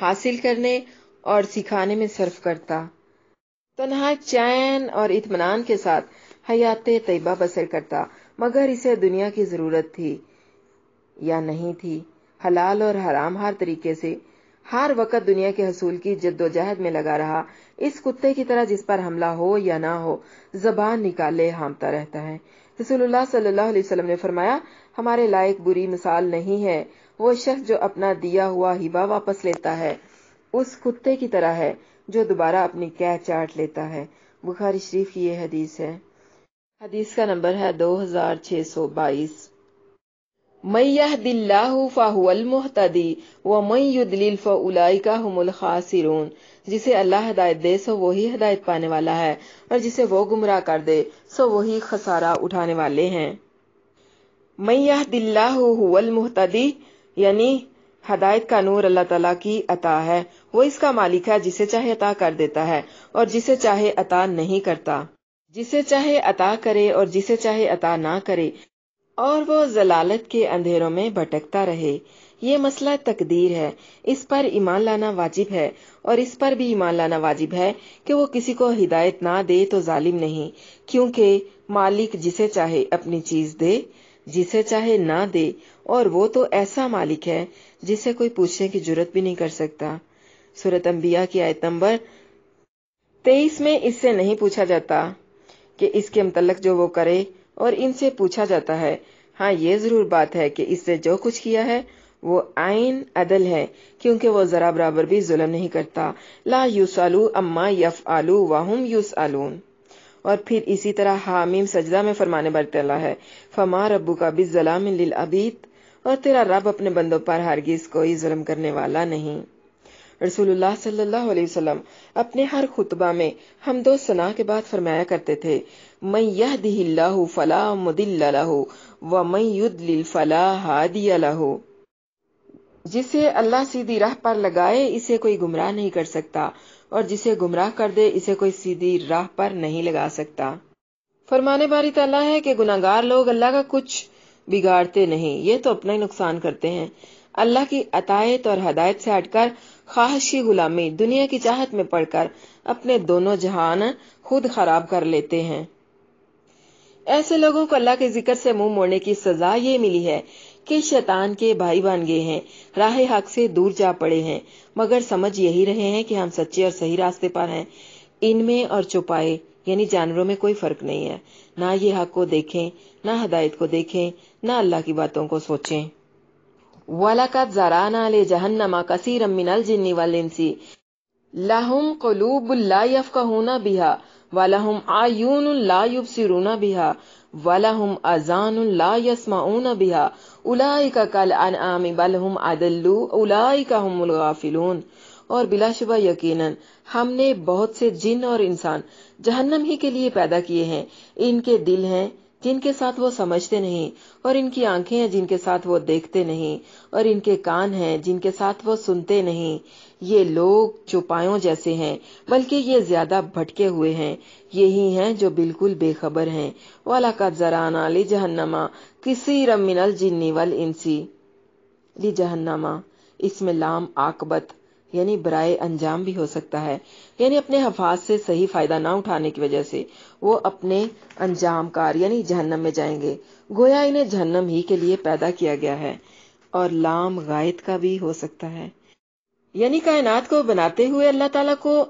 حاصل کرنے اور سکھانے میں صرف کرتا، تنہا چین اور اطمینان کے ساتھ حیات طیبہ بسر کرتا، مگر اسے دنیا کی ضرورت تھی یا نہیں تھی، حلال اور حرام ہر طریقے سے ہر وقت دنیا کے حصول کی جد و جہد میں لگا رہا، اس کتے کی طرح جس پر حملہ ہو یا نہ ہو زبان نکالے ہامتا رہتا ہے۔ رسول اللہ صلی اللہ علیہ وسلم نے فرمایا، ہمارے لائق بری مثال نہیں ہے وہ شخص جو اپنا دیا ہوا ہبہ واپس لیتا ہے، اس کتے کی طرح ہے جو دوبارہ اپنی قید چاٹ لیتا ہے۔ بخاری شریف کی یہ حدیث ہے۔ حدیث کا نمبر ہے 2622۔ من یہد اللہ فہو المہتدی ومن یضلل فاولئک ھم الخاسرون۔ جسے اللہ ہدایت دے سو وہی ہدایت پانے والا ہے، اور جسے وہ گمراہ کر دے سو وہی خسارہ اٹھانے والے ہیں۔ من یہد اللہ ھو المہتدی یعنی ہدایت کا نور اللہ تعالیٰ کی عطا ہے، وہ اس کا مالک ہے، جسے چاہے عطا کر دیتا ہے اور جسے چاہے عطا نہیں کرتا، جسے چاہے عطا کرے اور جسے چاہے عطا نہ کرے، اور وہ ضلالت کے اندھیروں میں بھٹکتا رہے۔ یہ مسئلہ تقدیر ہے، اس پر ایمان لانا واجب ہے، اور اس پر بھی ایمان لانا واجب ہے کہ وہ کسی کو ہدایت نہ دے تو ظالم نہیں، کیونکہ مالک جسے چاہے اپنی چیز دے، جسے چاہے نہ دے، اور وہ تو ایسا مالک ہے جسے کوئی پوچھنے کی جرت بھی نہیں کر سکتا۔ سورۃ انبیاء کی آیت نمبر 23 میں اس سے نہیں پوچھا جاتا کہ اس کے متعلق جو وہ کرے، اور ان سے پوچھا جاتا ہے۔ ہاں یہ ضرور بات ہے کہ اس سے جو کچھ کیا ہے وہ عین عدل ہے، کیونکہ وہ ذرا برابر بھی ظلم نہیں کرتا۔ لا یسأل عما یفعل وہم یسألون۔ اور پھر اسی طرح حامیم سجدہ میں فرمانے برتلا ہے، فما ربک بالظلام للعبید، اور تیرا رب اپنے بندوں پر ہرگز کوئی ظلم کرنے والا نہیں۔ رسول اللہ صلی اللہ علیہ وسلم اپنے ہر خطبہ میں حمد و ثنا کے بعد فرمایا کرتے تھے، من یہدہ اللہ فلا مضل لہ ومن یضلل فلا ہادی لہ۔ جسے اللہ سیدھی راہ پر لگائے اسے کوئی گمراہ نہیں کر سکتا، اور جسے گمراہ کر دے اسے کوئی سیدھی راہ پر نہیں لگا سکتا۔ فرمانے باری تعالیٰ ہے کہ گناہگار لوگ اللہ کا کچھ بگاڑتے نہیں، یہ تو اپنا ہی نقصان کرتے ہیں۔ اللہ کی اطاعت اور ہدایت سے ہٹ کر خواہشی غلامی، دنیا کی چاہت میں پڑ کر اپنے دونوں جہان خود خراب کر لیتے ہیں۔ ایسے لوگوں کو اللہ کے ذکر سے منہ موڑنے کی سزا یہ ملی ہے کہ شیطان کے بھائی بن گئے ہیں، راہ حق سے دور جا پڑے ہیں، مگر سمجھ یہی رہے ہیں کہ ہم سچے اور صحیح راستے پر ہیں۔ ان میں اور چوپائے یعنی جانوروں میں کوئی فرق نہیں ہے، نہ یہ حق کو دیکھیں، نہ ہدایت کو دیکھیں، نہ اللہ کی باتوں کو سوچیں۔ وَلَقَدْ ذَرَأْنَا لِجَهَنَّمَ كَثِيرًا مِنَ الْجِنِّ وَالْإِنسِ لَهُمْ قُلُوبٌ لَا يَفْقَهُونَ بِهَا وَلَهُمْ أَعْيُنٌ لَا يُبْصِرُونَ بِهَا وَلَهُمْ آذَانٌ لَا يَسْمَعُونَ بِهَا أُولَئِكَ كَالْأَنْعَامِ بَلْ هُمْ أَضَلُّ أُولَئِكَ هُمُ الْغَافِلُونَ۔ اور بلا شبہ یقیناً ہم نے بہت سے جن اور انسان جہنم ہی کے لیے پیدا کیے ہیں، ان کے دل ہیں جن کے ساتھ وہ سمجھتے نہیں، اور ان کی آنکھیں ہیں جن کے ساتھ وہ دیکھتے نہیں، اور ان کے کان ہیں جن کے ساتھ وہ سنتے نہیں۔ یہ لوگ چوپایوں جیسے ہیں، بلکہ یہ زیادہ بھٹکے ہوئے ہیں، یہی ہیں جو بالکل بے خبر ہیں۔ وَلَقَدْ ذَرَأْنَا لِجَهَنَّمَ كَثِيرًا مِنَ الْجِنِّ وَالْإِنسِ لِجَهَنَّمَ، اس میں لام عاقبت یعنی برائے انجام بھی ہو سکتا ہے، یعنی اپنے حفاظ سے صحیح فائدہ نہ اٹھانے کی وجہ سے وہ اپنے انجام کار یعنی جہنم میں جائیں گے، گویا انہیں جہنم ہی کے لیے پیدا کیا گیا ہے۔ اور لام غائط کا بھی ہو سکتا ہے، یعنی کائنات کو بناتے ہوئے اللہ تعالیٰ کو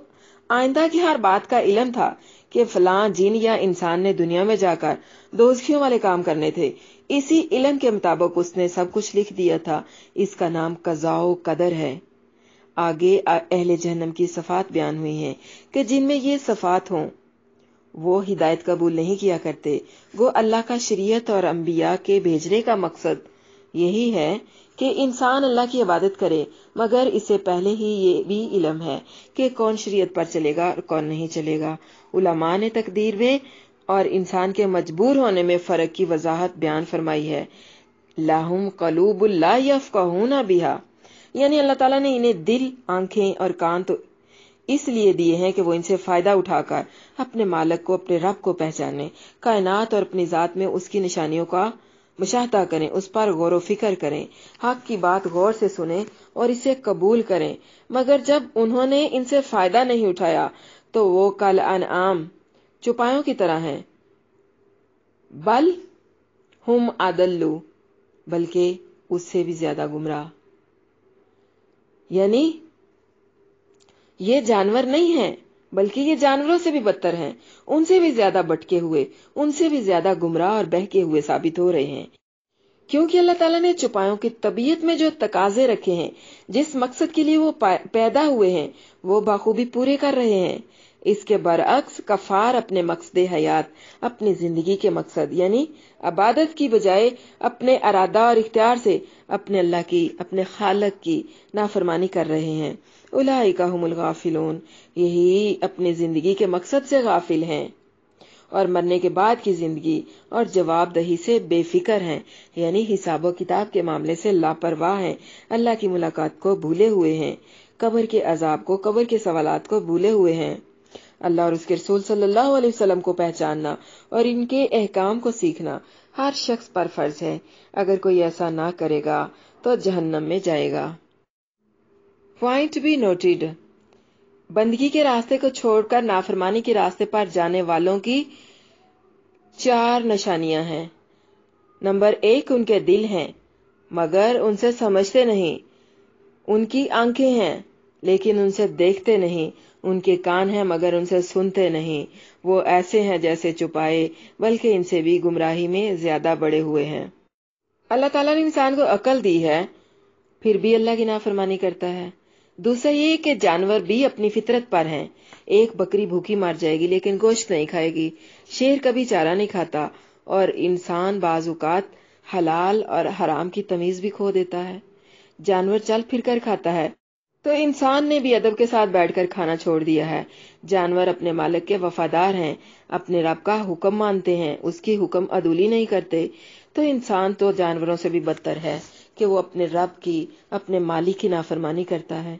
آئندہ کی ہر بات کا علم تھا کہ فلاں جن یا انسان نے دنیا میں جا کر دوزخیوں والے کام کرنے تھے، اسی علم کے مطابق اس نے سب کچھ لکھ دیا تھا۔ اس کا نام قضاء و قدر ہے۔ آگے اہل جہنم کی صفات بیان ہوئی ہیں کہ جن میں یہ صفات ہوں وہ ہدایت قبول نہیں کیا کرتے۔ گو اللہ کا شریعت اور انبیاء کے بھیجنے کا مقصد یہی ہے کہ انسان اللہ کی عبادت کرے، مگر اسے پہلے ہی یہ بھی علم ہے کہ کون شریعت پر چلے گا اور کون نہیں چلے گا۔ علماء نے تقدیر میں اور انسان کے مجبور ہونے میں فرق کی وضاحت بیان فرمائی ہے۔ لَهُمْ قُلُوبٌ لَا يَفْقَهُونَ بِهَا، یعنی اللہ تعالیٰ نے انہیں دل، آنکھیں اور کان تو اس لیے دیے ہیں کہ وہ ان سے فائدہ اٹھا کر اپنے مالک کو، اپنے رب کو پہچانے، کائنات اور اپنی ذات میں اس کی نشانیوں کا مشاہدہ کریں، اس پر غور و فکر کریں، حق کی بات غور سے سنیں اور اسے قبول کریں، مگر جب انہوں نے ان سے فائدہ نہیں اٹھایا تو وہ کل انعام چوپایوں کی طرح ہیں، بل ہم اضل، بلکہ اس سے بھی زیادہ گمراہ۔ یعنی یہ جانور نہیں ہیں، بلکہ یہ جانوروں سے بھی بدتر ہیں، ان سے بھی زیادہ بھٹکے ہوئے، ان سے بھی زیادہ گمراہ اور بہکے ہوئے ثابت ہو رہے ہیں، کیونکہ اللہ تعالیٰ نے چوپایوں کی طبیعت میں جو تقاضے رکھے ہیں، جس مقصد کے لیے وہ پیدا ہوئے ہیں، وہ بخوبی پورے کر رہے ہیں۔ اس کے برعکس کفار اپنے مقصد حیات، اپنی زندگی کے مقصد یعنی عبادت کی بجائے اپنے ارادہ اور اختیار سے اپنے اللہ کی، اپنے خالق کی نافرمانی کر رہے ہیں۔ اولئک ھم الغافلون، یہی اپنی زندگی کے مقصد سے غافل ہیں اور مرنے کے بعد کی زندگی اور جواب دہی سے بے فکر ہیں، یعنی حساب و کتاب کے معاملے سے لاپرواہ ہیں، اللہ کی ملاقات کو بھولے ہوئے ہیں، قبر کے عذاب کو، قبر کے سوالات کو بھولے ہوئے ہیں۔ اللہ اور اس کے رسول صلی اللہ علیہ وسلم کو پہچاننا اور ان کے احکام کو سیکھنا ہر شخص پر فرض ہے، اگر کوئی ایسا نہ کرے گا تو جہنم میں جائے گا۔ پوائنٹ بی نوٹڈ، بندگی کے راستے کو چھوڑ کر نافرمانی کے راستے پر جانے والوں کی 4 نشانیاں ہیں۔ نمبر 1، ان کے دل ہیں مگر ان سے سمجھتے نہیں، ان کی آنکھیں ہیں لیکن ان سے دیکھتے نہیں، ان کے کان ہیں مگر ان سے سنتے نہیں، وہ ایسے ہیں جیسے چوپائے، بلکہ ان سے بھی گمراہی میں زیادہ بڑے ہوئے ہیں۔ اللہ تعالیٰ نے انسان کو عقل دی ہے، پھر بھی اللہ کی نافرمانی کرتا ہے۔ دوسرا یہ کہ جانور بھی اپنی فطرت پر ہیں، ایک بکری بھوکی مر جائے گی لیکن گوشت نہیں کھائے گی، شیر کبھی چارہ نہیں کھاتا، اور انسان بعض اوقات حلال اور حرام کی تمیز بھی کھو دیتا ہے۔ جانور چل پھر کر کھاتا ہے تو انسان نے بھی ادب کے ساتھ بیٹھ کر کھانا چھوڑ دیا ہے۔ جانور اپنے مالک کے وفادار ہیں، اپنے رب کا حکم مانتے ہیں، اس کی حکم عدولی نہیں کرتے، تو انسان تو جانوروں سے بھی بدتر ہے کہ وہ اپنے رب کی، اپنے مالک کی نافرمانی کرتا ہے۔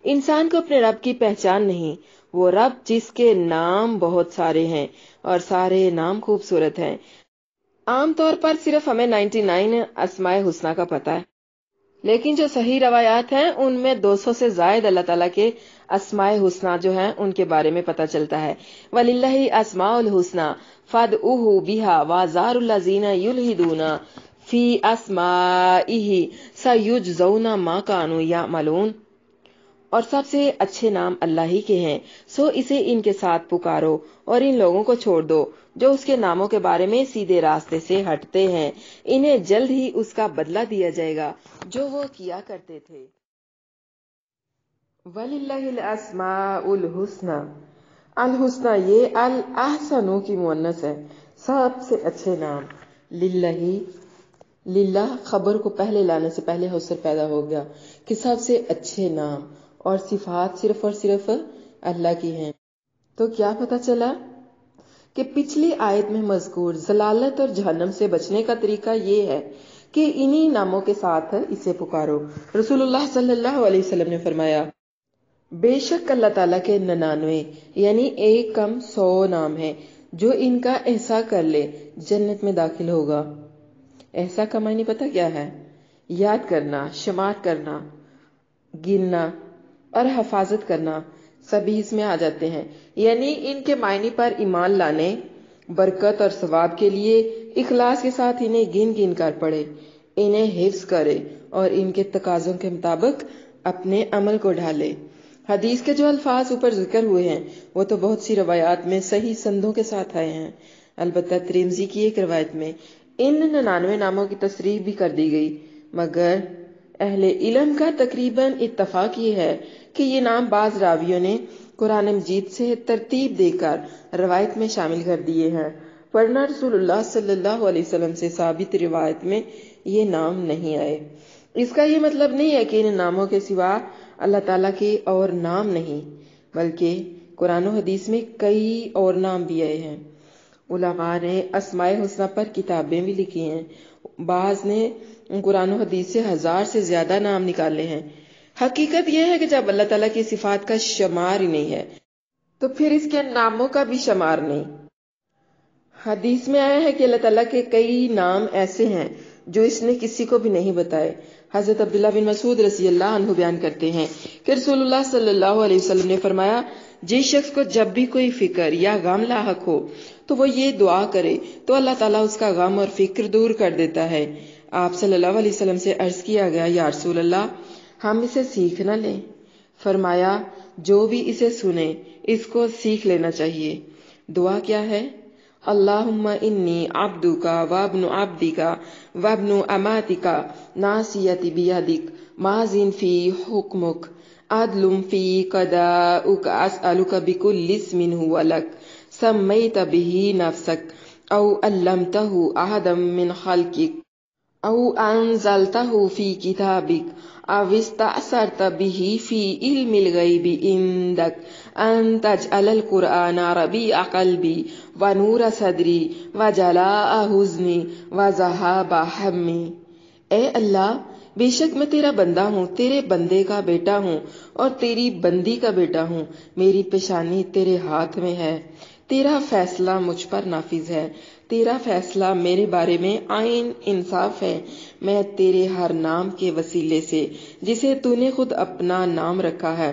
انسان کو اپنے رب کی پہچان نہیں، وہ رب جس کے نام بہت سارے ہیں اور سارے نام خوبصورت ہیں۔ عام طور پر صرف ہمیں 99 اسماء حسنی کا پتہ ہے، لیکن جو صحیح روایات ہیں ان میں 200 سے زائد اللہ تعالیٰ کے اسماء حسنی جو ہیں ان کے بارے میں پتہ چلتا ہے۔ وَلِلَّهِ الْأَسْمَاءُ الْحُسْنَىٰ فَادْعُوهُ بِهَا وَذَرُوا الَّذِينَ يُلْحِدُونَ فِي أَسْمَائِهِ سَيُجْزَوْنَ مَا كَانُوا يَعْمَلُونَ، اور سب سے اچھے نام اللہ ہی کے ہیں، سو اسے ان کے ساتھ پکارو اور ان لوگوں کو چھوڑ دو جو اس کے ناموں کے بارے میں سیدھے راستے سے ہٹتے ہیں، انہیں جلد ہی اس کا بدلہ دیا جائے گا جو وہ کیا کرتے تھے۔ وَلِلَّهِ الْأَسْمَاءُ الْحُسْنَىٰ، الحسنہ یہ الاحسنوں کی مؤنث ہے، سب سے اچھے نام۔ للہ خبر کو پہلے لانے سے پہلے حسر پیدا ہو گیا کہ سب سے اچھے نام اور صفات صرف اور صرف اللہ کی ہیں۔ تو کیا پتہ چلا کہ پچھلی آیت میں مذکور ضلالت اور جہنم سے بچنے کا طریقہ یہ ہے کہ انہی ناموں کے ساتھ اسے پکارو۔ رسول اللہ صلی اللہ علیہ وسلم نے فرمایا، بے شک اللہ تعالیٰ کے 99 یعنی 1 کم 100 نام ہیں، جو ان کا احصاء کر لے جنت میں داخل ہوگا۔ احصاء کا معنی پتہ کیا ہے؟ یاد کرنا، شمار کرنا، گننا اور حفاظت کرنا، سبھی اس میں آ جاتے ہیں، یعنی ان کے معنی پر ایمان لانے، برکت اور ثواب کے لیے اخلاص کے ساتھ انہیں گن گن کر پڑھے، انہیں حفظ کرے اور ان کے تقاضوں کے مطابق اپنے عمل کو ڈھالے۔ حدیث کے جو الفاظ اوپر ذکر ہوئے ہیں وہ تو بہت سی روایات میں صحیح سندوں کے ساتھ آئے ہیں، البتہ ترمذی کی ایک روایت میں ان 99 ناموں کی تصریح بھی کر دی گئی، مگر اہل علم کا تقریباً اتفاق یہ ہے کہ یہ نام بعض راویوں نے قرآن مجید سے ترتیب دے کر روایت میں شامل کر دیے ہیں، ورنہ رسول اللہ صلی اللہ علیہ وسلم سے ثابت روایت میں یہ نام نہیں آئے۔ اس کا یہ مطلب نہیں ہے کہ ان ناموں کے سوا اللہ تعالیٰ کے اور نام نہیں، بلکہ قرآن و حدیث میں کئی اور نام بھی آئے ہیں۔ علماء نے اسماء حسنی پر کتابیں بھی لکھی ہیں، بعض نے قرآن و حدیث سے 1000 سے زیادہ نام نکالے ہیں۔ حقیقت یہ ہے کہ جب اللہ تعالیٰ کی صفات کا شمار ہی نہیں ہے تو پھر اس کے ناموں کا بھی شمار نہیں۔ حدیث میں آیا ہے کہ اللہ تعالیٰ کے کئی نام ایسے ہیں جو اس نے کسی کو بھی نہیں بتائے۔ حضرت عبداللہ بن مسعود رضی اللہ عنہ بیان کرتے ہیں کہ رسول اللہ صلی اللہ علیہ وسلم نے فرمایا، جس شخص کو جب بھی کوئی فکر یا غم لاحق ہو تو وہ یہ دعا کرے تو اللہ تعالیٰ اس کا غم اور فکر دور کر دیتا ہے۔ آپ صلی اللہ علیہ وسلم سے عرض کیا گیا، یا رسول اللہ، ہم اسے سیکھ نہ لیں؟ فرمایا، جو بھی اسے سنے اس کو سیکھ لینا چاہیے۔ دعا کیا ہے؟ اللہم انی عبدک وابن عبدک وابن اماتک ناصیتی بیدک ماض فی حکمک عدل فی قضاؤک اسألک بکل اسم هو لک سمیت به نفسک او علمتہ احدا من خلقک او انزلتہ فی کتابک او استأثرت به فی علم الغیب عندک ان تجعل القرآن ربیع قلبی ونور صدری وجلاء حزنی وذہاب ہمی۔ اے اللہ، بے شک میں تیرا بندہ ہوں، تیرے بندے کا بیٹا ہوں اور تیری بندی کا بیٹا ہوں۔ میری پیشانی تیرے ہاتھ میں ہے، تیرا فیصلہ مجھ پر نافذ ہے، تیرا فیصلہ میرے بارے میں عین انصاف ہے۔ میں تیرے ہر نام کے وسیلے سے، جسے تو نے خود اپنا نام رکھا ہے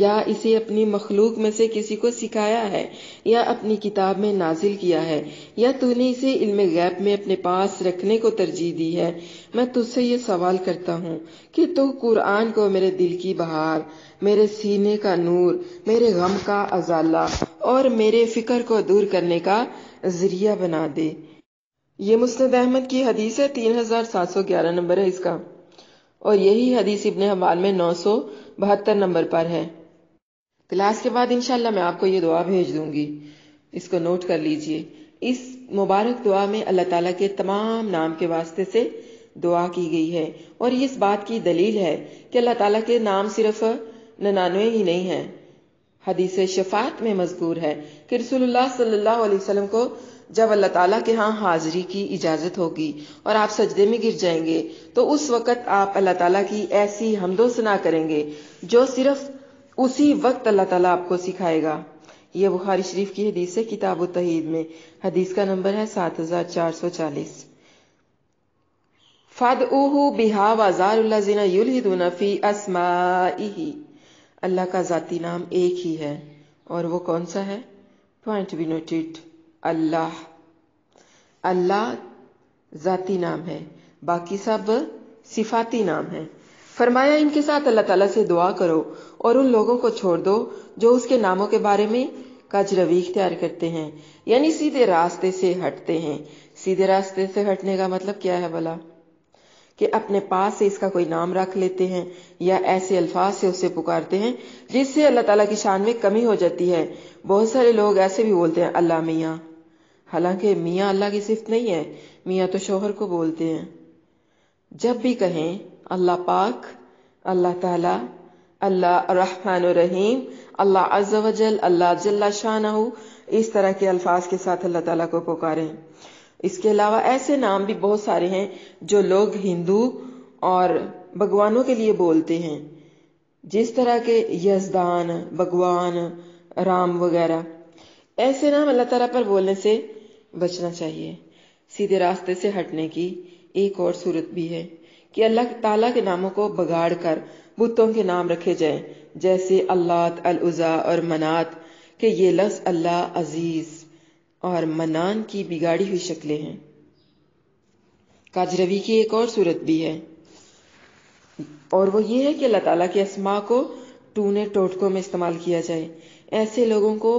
یا اسے اپنی مخلوق میں سے کسی کو سکھایا ہے یا اپنی کتاب میں نازل کیا ہے یا تو نے اسے علم غیب میں اپنے پاس رکھنے کو ترجیح دی ہے، میں تجھ سے یہ سوال کرتا ہوں کہ تو قرآن کو میرے دل کی بہار، میرے سینے کا نور، میرے غم کا ازالہ اور میرے فکر کو دور کرنے کا ذریعہ بنا دے۔ یہ مسند احمد کی حدیث ہے، 3711 نمبر ہے اس کا، اور یہی حدیث ابن حبان میں 972 نمبر پر ہے۔ کلاس کے بعد انشاءاللہ میں آپ کو یہ دعا بھیج دوں گی، اس کو نوٹ کر لیجئے۔ اس مبارک دعا میں اللہ تعالیٰ کے تمام نام کے واسطے سے دعا کی گئی ہے، اور یہ اس بات کی دلیل ہے کہ اللہ تعالیٰ کے نام صرف 99 ہی نہیں ہیں۔ حدیث شفاعت میں مذکور ہے کہ رسول اللہ صلی اللہ علیہ وسلم کو جب اللہ تعالیٰ کے ہاں حاضری کی اجازت ہوگی اور آپ سجدے میں گر جائیں گے تو اس وقت آپ اللہ تعالیٰ کی ایسی حمد و ثنا کریں گے جو صرف اسی وقت اللہ تعالیٰ آپ کو سکھائے گا۔ یہ بخاری شریف کی حدیث ہے، کتاب التوحید میں، حدیث کا نمبر ہے 7440۔ فَادْعُوهُ بِهَا وَذَرُوا الَّذِينَ يُلْحِدُونَ فِي أَسْمَائِهِ۔ اللہ کا ذاتی نام ایک ہی ہے، اور وہ کون سا ہے؟ پوائنٹ بی نوٹڈ، اللہ۔ اللہ ذاتی نام ہے، باقی سب صفاتی نام ہے۔ فرمایا، ان کے ساتھ اللہ تعالیٰ سے دعا کرو اور ان لوگوں کو چھوڑ دو جو اس کے ناموں کے بارے میں کج روی اختیار کرتے ہیں، یعنی سیدھے راستے سے ہٹتے ہیں۔ سیدھے راستے سے ہٹنے کا مطلب کیا ہے بھلا؟ کہ اپنے پاس سے اس کا کوئی نام رکھ لیتے ہیں یا ایسے الفاظ سے اسے پکارتے ہیں جس سے اللہ تعالیٰ کی شان میں کمی ہو جاتی ہے۔ بہت سارے لوگ ایسے بھی بولتے ہیں اللہ میاں، حالانکہ میاں اللہ کی صفت نہیں ہے، میاں تو شوہر کو بولتے ہیں۔ جب بھی کہیں اللہ پاک، اللہ تعالیٰ، اللہ الرحمن الرحیم، اللہ عز و جل، اللہ جل شانہ، اس طرح کے الفاظ کے ساتھ اللہ تعالیٰ کو پکاریں۔ اس کے علاوہ ایسے نام بھی بہت سارے ہیں جو لوگ ہندو اور بھگوانوں کے لیے بولتے ہیں، جس طرح کے یزدان، بھگوان، رام وغیرہ۔ ایسے نام اللہ تعالیٰ پر بولنے سے بچنا چاہیے۔ سیدھے راستے سے ہٹنے کی ایک اور صورت بھی ہے کہ اللہ تعالیٰ کے ناموں کو بگاڑ کر بتوں کے نام رکھے جائیں، جیسے اللات، العزیٰ اور منات، کہ یہ لفظ اللہ عزیز اور منان کی بگاڑی ہوئی شکلیں ہیں۔ کاج روی کی ایک اور صورت بھی ہے، اور وہ یہ ہے کہ اللہ تعالیٰ کے اسماء کو ٹونے ٹوٹکوں میں استعمال کیا جائے۔ ایسے لوگوں کو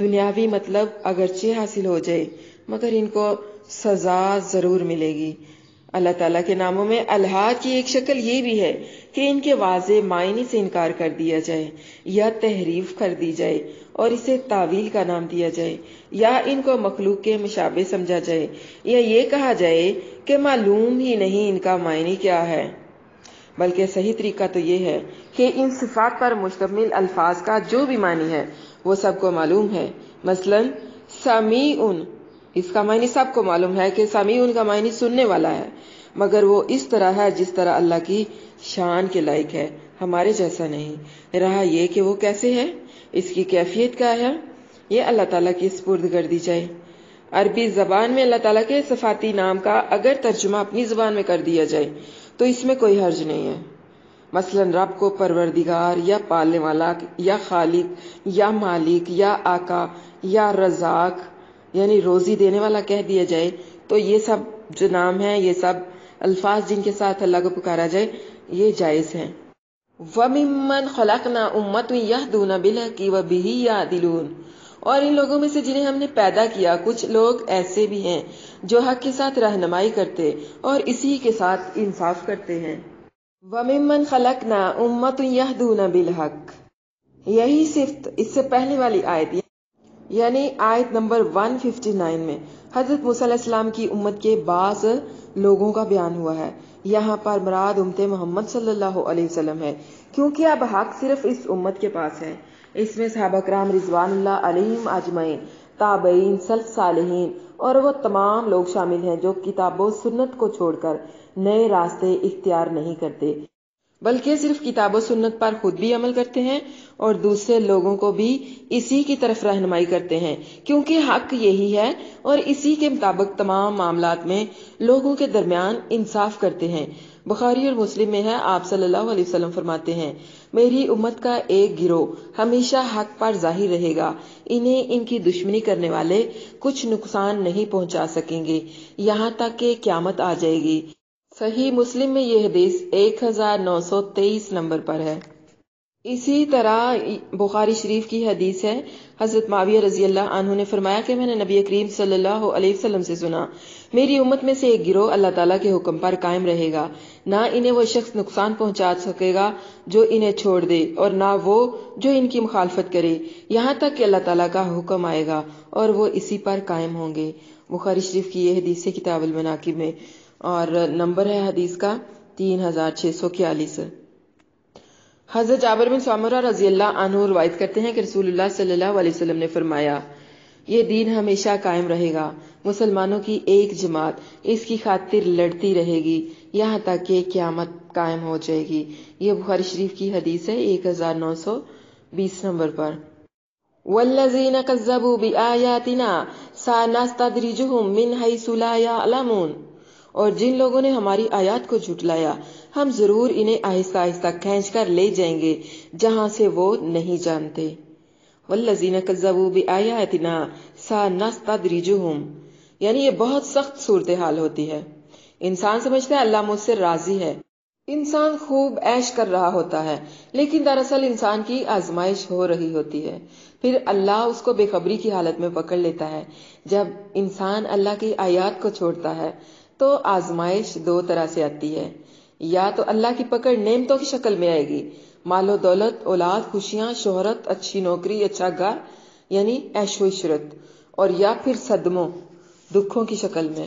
دنیاوی مطلب اگرچہ حاصل ہو جائے مگر ان کو سزا ضرور ملے گی۔ اللہ تعالیٰ کے ناموں میں الحاد کی ایک شکل یہ بھی ہے کہ ان کے واضح معنی سے انکار کر دیا جائے یا تحریف کر دی جائے اور اسے تعویل کا نام دیا جائے، یا ان کو مخلوق کے مشابہ سمجھا جائے، یا یہ کہا جائے کہ معلوم ہی نہیں ان کا معنی کیا ہے۔ بلکہ صحیح طریقہ تو یہ ہے کہ ان صفات پر مشتمل الفاظ کا جو بھی معنی ہے وہ سب کو معلوم ہے۔ مثلا سمیعن، اس کا معنی سب کو معلوم ہے کہ سمیعن کا معنی سننے والا ہے، مگر وہ اس طرح ہے جس طرح اللہ کی شان کے لائق ہے، ہمارے جیسا نہیں۔ رہا یہ کہ وہ کیسے ہے، اس کی کیفیت کیا ہے، یہ اللہ تعالیٰ کی سپرد کر دی جائے۔ عربی زبان میں اللہ تعالیٰ کے صفاتی نام کا اگر ترجمہ اپنی زبان میں کر دیا جائے تو اس میں کوئی حرج نہیں ہے. مثلا رب کو پروردگار یا پالنے والا یا خالق یا مالک یا آقا یا رزاق یعنی روزی دینے والا کہہ دیا جائے تو یہ سب جو نام ہیں، یہ سب الفاظ جن کے ساتھ اللہ کو پکارا جائے، یہ جائز ہیں. وَمِمَّنْ خَلَقْنَا أُمَّةٌ يَهْدُونَ بِالْحَقِّ وَبِهِ يَعْدِلُونَ، اور ان لوگوں میں سے جنہیں ہم نے پیدا کیا کچھ لوگ ایسے بھی ہیں جو حق کے ساتھ رہنمائی کرتے اور اسی کے ساتھ انصاف کرتے ہیں. وَمِمَّنْ خَلَقْنَا أُمَّةٌ يَهْدُونَ بِالْحَقِّ، یہی صفت اس سے پہلے والی آیت یعنی آیت نمبر 159 میں حضرت موسیٰ علیہ السلام کی امت کے بعض لوگوں کا بیان ہوا ہے. یہاں پر مراد امت محمد صلی اللہ علیہ وسلم ہے، کیونکہ اب حق صرف اس امت کے پاس ہے. اس میں صحابہ کرام رضوان اللہ علیہم اجمعین، تابعین، سلف صالحین اور وہ تمام لوگ شامل ہیں جو کتاب و سنت کو چھوڑ کر نئے راستے اختیار نہیں کرتے، بلکہ صرف کتاب و سنت پر خود بھی عمل کرتے ہیں اور دوسرے لوگوں کو بھی اسی کی طرف رہنمائی کرتے ہیں، کیونکہ حق یہی ہے اور اسی کے مطابق تمام معاملات میں لوگوں کے درمیان انصاف کرتے ہیں. بخاری اور مسلم میں ہے، آپ صلی اللہ علیہ وسلم فرماتے ہیں، میری امت کا ایک گروہ ہمیشہ حق پر ظاہر رہے گا، انہیں ان کی دشمنی کرنے والے کچھ نقصان نہیں پہنچا سکیں گے یہاں تک کہ قیامت آ جائے گی. صحیح مسلم میں یہ حدیث 1923 نمبر پر ہے. اسی طرح بخاری شریف کی حدیث ہے، حضرت معاویہ رضی اللہ عنہ نے فرمایا کہ میں نے نبی کریم صلی اللہ علیہ وسلم سے سنا، میری امت میں سے ایک گروہ اللہ تعالیٰ کے حکم پر قائم رہے گا، نہ انہیں وہ شخص نقصان پہنچا سکے گا جو انہیں چھوڑ دے اور نہ وہ جو ان کی مخالفت کرے، یہاں تک کہ اللہ تعالیٰ کا حکم آئے گا اور وہ اسی پر قائم ہوں گے. بخاری شریف کی یہ حدیث ہے کتاب المناقب میں، اور نمبر ہے حدیث کا 3641. حضرت جابر بن سمرہ رضی اللہ عنہ روایت کرتے ہیں کہ رسول اللہ صلی اللہ علیہ وسلم نے فرمایا، یہ دین ہمیشہ قائم رہے گا، مسلمانوں کی ایک جماعت اس کی خاطر لڑتی رہے گی یہاں تک کہ قیامت قائم ہو جائے گی. یہ بخاری شریف کی حدیث ہے 1920 نمبر پر. والذین کذبوا بآیاتنا سنستدرجهم من حیث لا یعلمون، اور جن لوگوں نے ہماری آیات کو جھٹلایا ہم ضرور انہیں آہستہ آہستہ کھینچ کر لے جائیں گے جہاں سے وہ نہیں جانتے. والذین کذبوا بآیاتنا سنستدرجهم، یعنی یہ بہت سخت صورتحال ہوتی ہے. انسان سمجھتا ہے اللہ مجھ سے راضی ہے، انسان خوب عیش کر رہا ہوتا ہے، لیکن دراصل انسان کی آزمائش ہو رہی ہوتی ہے. پھر اللہ اس کو بے خبری کی حالت میں پکڑ لیتا ہے. جب انسان اللہ کی آیات کو چھوڑتا ہے تو آزمائش دو طرح سے آتی ہے، یا تو اللہ کی پکڑ نعمتوں کی شکل میں آئے گی، مال و دولت، اولاد، خوشیاں، شہرت، اچھی نوکری، اچھا گھر یعنی عیش و عشرت، اور یا پھر صدموں، دکھوں کی شکل میں،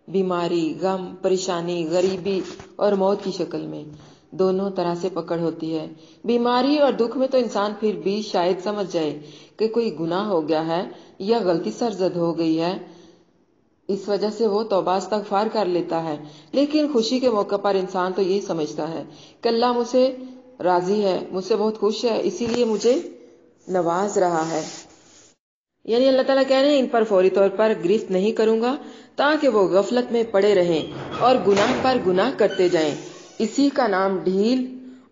بیماری، غم، پریشانی، غریبی اور موت کی شکل میں. دونوں طرح سے پکڑ ہوتی ہے. بیماری اور دکھ میں تو انسان پھر بھی شاید سمجھ جائے کہ کوئی گناہ ہو گیا ہے یا غلطی سرزد ہو گئی ہے، اس وجہ سے وہ توبہ استغفار کر لیتا ہے. لیکن خوشی کے موقع پر انسان تو یہی سمجھتا ہے کہ اللہ مجھ سے راضی ہے، مجھ سے بہت خوش ہے، اسی لیے مجھے نواز رہا ہے. یعنی اللہ تعالیٰ کہہ رہے ہیں ان پر فوری طور پر گرفت نہیں کروں گا تاکہ وہ غفلت میں پڑے رہیں اور گناہ پر گناہ کرتے جائیں. اسی کا نام ڈھیل